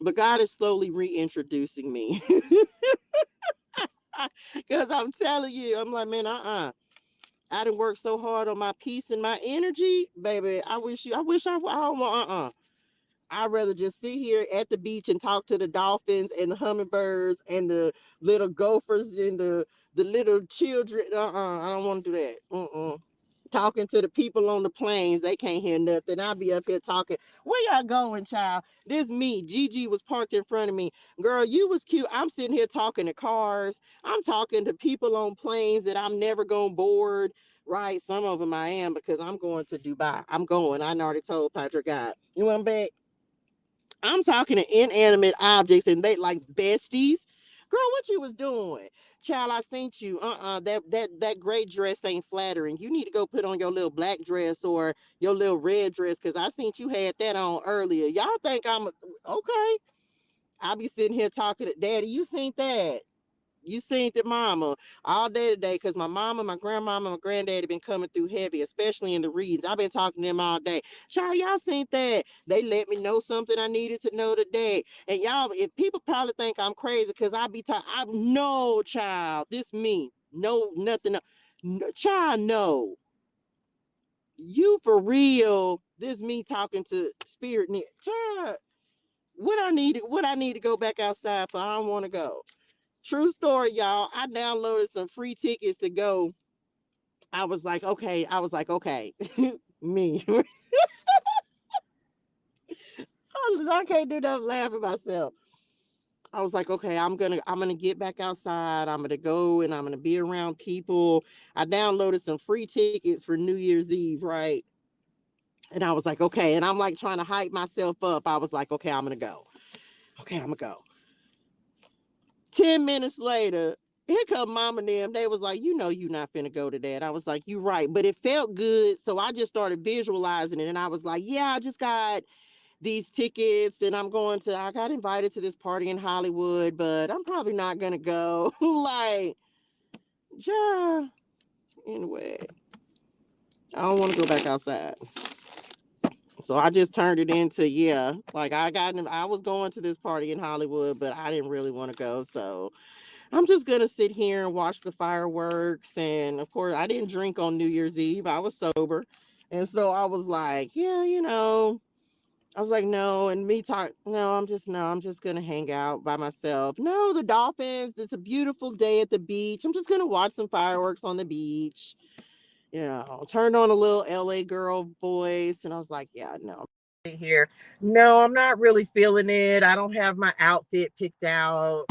A: But God is slowly reintroducing me. Because I'm telling you, I'm like, man, I done worked so hard on my peace and my energy, baby. I don't want, I'd rather just sit here at the beach and talk to the dolphins and the hummingbirds and the little gophers and the little children. I don't want to do that. Talking to the people on the planes, they can't hear nothing. I'll be up here talking. Where y'all going, child? This me. Gigi was parked in front of me. Girl, you was cute. I'm sitting here talking to cars. I'm talking to people on planes that I'm never going to board. Right? Some of them I am because I'm going to Dubai. I'm going. I already told Patrick God. You want back? I'm talking to inanimate objects and they like besties. Girl, what you was doing? Child, I seen you. That gray dress ain't flattering. You need to go put on your little black dress or your little red dress because I seen you had that on earlier. Y'all think okay. I'll be sitting here talking to daddy. You seen that? You seen the mama all day today because my mama, my grandmama, my granddaddy been coming through heavy, especially in the readings. I've been talking to them all day. Child, y'all seen that? They let me know something I needed to know today. And y'all, if people probably think I'm crazy because I be talking, I no, child, this me. No, nothing. No, child, no. You for real. This me talking to spirit. Child, what I need to go back outside for, I don't want to go. True story, y'all. I downloaded some free tickets to go. I was like, okay. Me. I can't do nothing laughing myself. I was like, okay, I'm gonna get back outside. I'm gonna go and I'm gonna be around people. I downloaded some free tickets for New Year's Eve, right? And I was like, okay. And I'm like trying to hype myself up. I was like, okay, I'm gonna go. Okay, I'm gonna go. 10 minutes later, here come mom and them. They was like, you know, you not finna go to that. I was like, you right. But it felt good. So I just started visualizing it. And I was like, yeah, I just got these tickets and I got invited to this party in Hollywood, but I'm probably not gonna go. Like, yeah. Anyway, I don't want to go back outside. So I just turned it into, yeah, like I was going to this party in Hollywood, but I didn't really want to go. So I'm just going to sit here and watch the fireworks. And of course, I didn't drink on New Year's Eve. I was sober. And so I was like, yeah, I was like, no. And me talk, no, I'm just going to hang out by myself. No, the dolphins, it's a beautiful day at the beach. I'm just going to watch some fireworks on the beach. Turned on a little LA girl voice. And I was like, yeah, no. Here. No, I'm not really feeling it. I don't have my outfit picked out.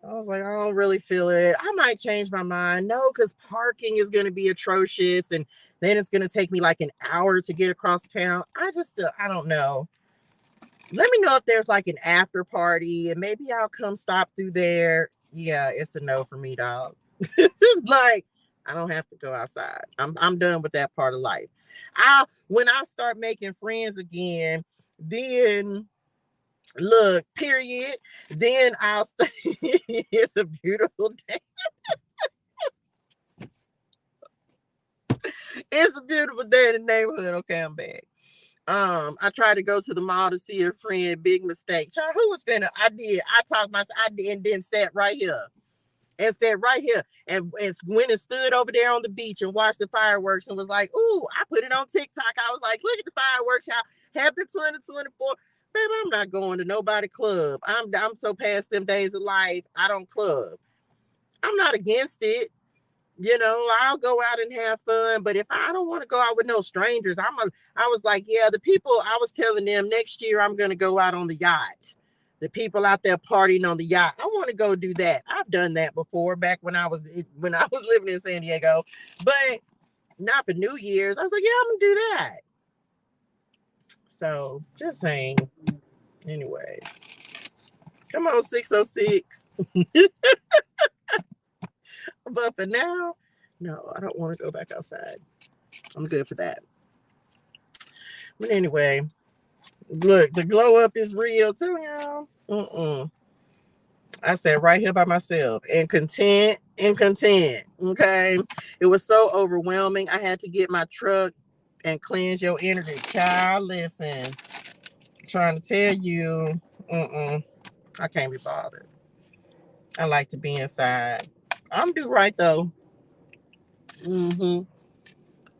A: I was like, I don't really feel it. I might change my mind. No, because parking is going to be atrocious. And then it's going to take me like an hour to get across town. I don't know. Let me know if there's like an after party and maybe I'll come stop through there. Yeah, it's a no for me, dog. It's just like, I don't have to go outside. I'm done with that part of life. When I start making friends again, then look, period. Then I'll stay. It's a beautiful day. It's a beautiful day in the neighborhood. Okay, I'm back. I tried to go to the mall to see a friend. Big mistake. Child, who was finna? I did. I talked myself. I did and then sat right here. And said right here. And went and stood over there on the beach and watched the fireworks and was like, ooh, I put it on TikTok. I was like, look at the fireworks, y'all. Happy 2024. Baby, I'm not going to nobody club. I'm so past them days of life. I don't club. I'm not against it. I'll go out and have fun, but if I don't want to go out with no strangers, I was like, yeah, the people, I was telling them next year I'm going to go out on the yacht. The people out there partying on the yacht. I want to go do that. I've done that before back when I was living in San Diego, but not for New Year's. I was like, yeah, I'm going to do that. So just saying. Anyway, come on, 606. But for now, no, I don't want to go back outside. I'm good for that. But anyway, Look, the glow up is real too, y'all. I said right here by myself and content and content. Okay. It was so overwhelming. I had to get my truck and cleanse your energy. Child, listen. Trying to tell you, I can't be bothered. I like to be inside. I'm do right though.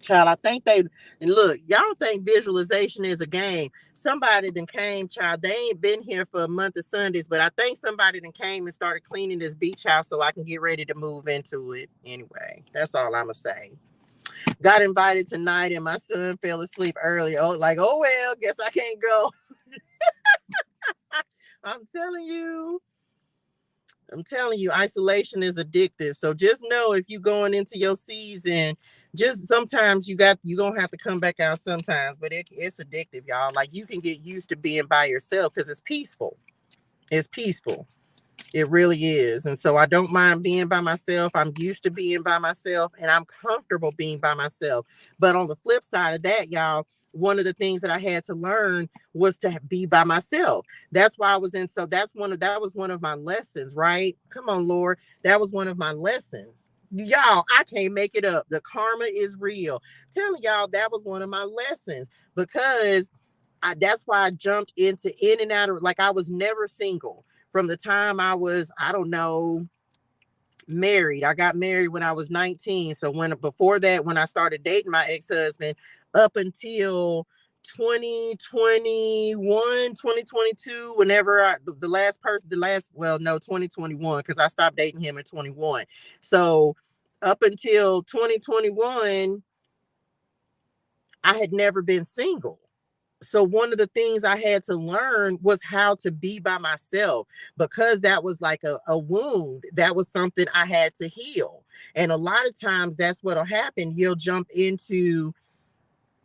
A: Child, I think they, and look, y'all think visualization is a game. Somebody then came, child, they ain't been here for a month of Sundays, but I think somebody then came and started cleaning this beach house so I can get ready to move into it. Anyway, that's all I'm going to say. Got invited tonight and my son fell asleep early. Oh, like, oh, well, guess I can't go. I'm telling you, isolation is addictive. So just know if you going into your season, just sometimes you're gonna have to come back out sometimes, but it's addictive, y'all. Like you can get used to being by yourself because it's peaceful. It's peaceful. It really is. And so I don't mind being by myself. I'm used to being by myself and I'm comfortable being by myself. But on the flip side of that, y'all, one of the things that I had to learn was to be by myself. That's why I was in. So that was one of my lessons, right? Come on, Lord. That was one of my lessons. Y'all, I can't make it up. The karma is real. Telling y'all that was one of my lessons because that's why I jumped in and out of, like I was never single from the time I was, I don't know, married. I got married when I was 19. So before that, when I started dating my ex-husband, up until 2021, 2022, whenever the last person, 2021, because I stopped dating him in 21. So up until 2021, I had never been single. So one of the things I had to learn was how to be by myself because that was like a wound. That was something I had to heal. And a lot of times that's what'll happen. You'll jump into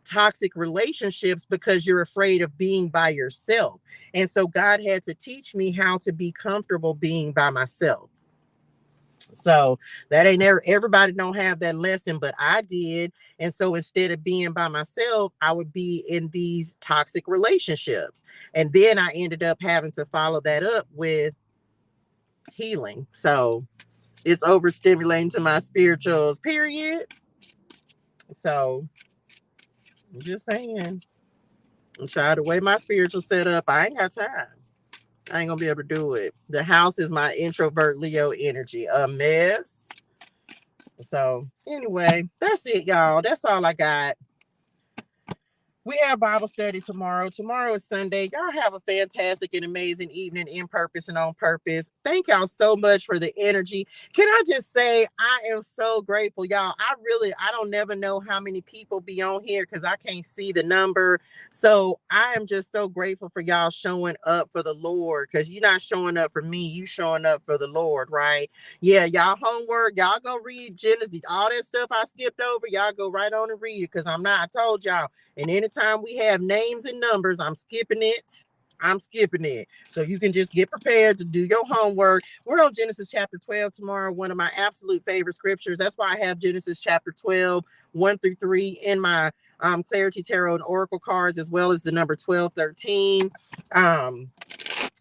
A: toxic relationships because you're afraid of being by yourself. And so God had to teach me how to be comfortable being by myself. So that ain't everybody don't have that lesson, but I did. And so instead of being by myself, I would be in these toxic relationships. And then I ended up having to follow that up with healing. So it's overstimulating to my spirituals, period. So I'm just saying, I'm trying to weigh my spiritual setup. I ain't got time. I ain't gonna be able to do it. The house is my introvert Leo energy. A mess. So anyway, that's it, y'all. That's all I got. We have Bible study tomorrow. Tomorrow is Sunday. Y'all have a fantastic and amazing evening in purpose and on purpose. Thank y'all so much for the energy. Can I just say, I am so grateful, y'all. I don't never know how many people be on here because I can't see the number. So I am just so grateful for y'all showing up for the Lord because you're not showing up for me. You showing up for the Lord, right? Yeah, y'all homework. Y'all go read Genesis. All that stuff I skipped over, y'all go right on and read it because I told y'all. And anytime we have names and numbers, I'm skipping it. So you can just get prepared to do your homework. We're on Genesis chapter 12 tomorrow, one of my absolute favorite scriptures. That's why I have Genesis chapter 12, 1-3 in my ClariTEA Tarot and Oracle cards, as well as the number 1213.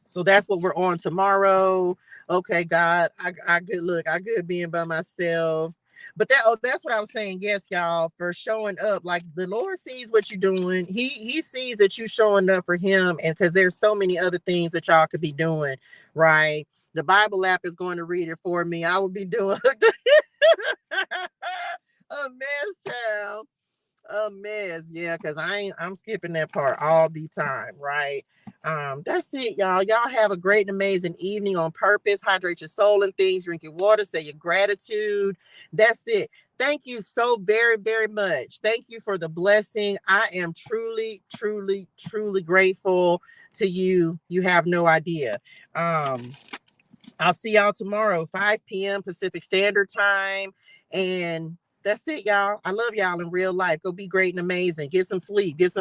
A: So that's what we're on tomorrow. Okay, God, I good being by myself. But that's what I was saying. Yes, y'all, for showing up. Like the Lord sees what you're doing. He sees that you showing up for him. And because there's so many other things that y'all could be doing, right? The Bible app is going to read it for me. I will be doing a mess, child. A mess. Yeah, because I'm skipping that part all the time, right? That's it, y'all. Y'all have a great and amazing evening on purpose. Hydrate your soul and things, drink your water, say your gratitude. That's it. Thank you so very, very much. Thank you for the blessing. I am truly, truly, truly grateful to you. You have no idea. I'll see y'all tomorrow, 5 p.m. Pacific Standard Time. And that's it, y'all. I love y'all in real life. Go be great and amazing. Get some sleep. Get some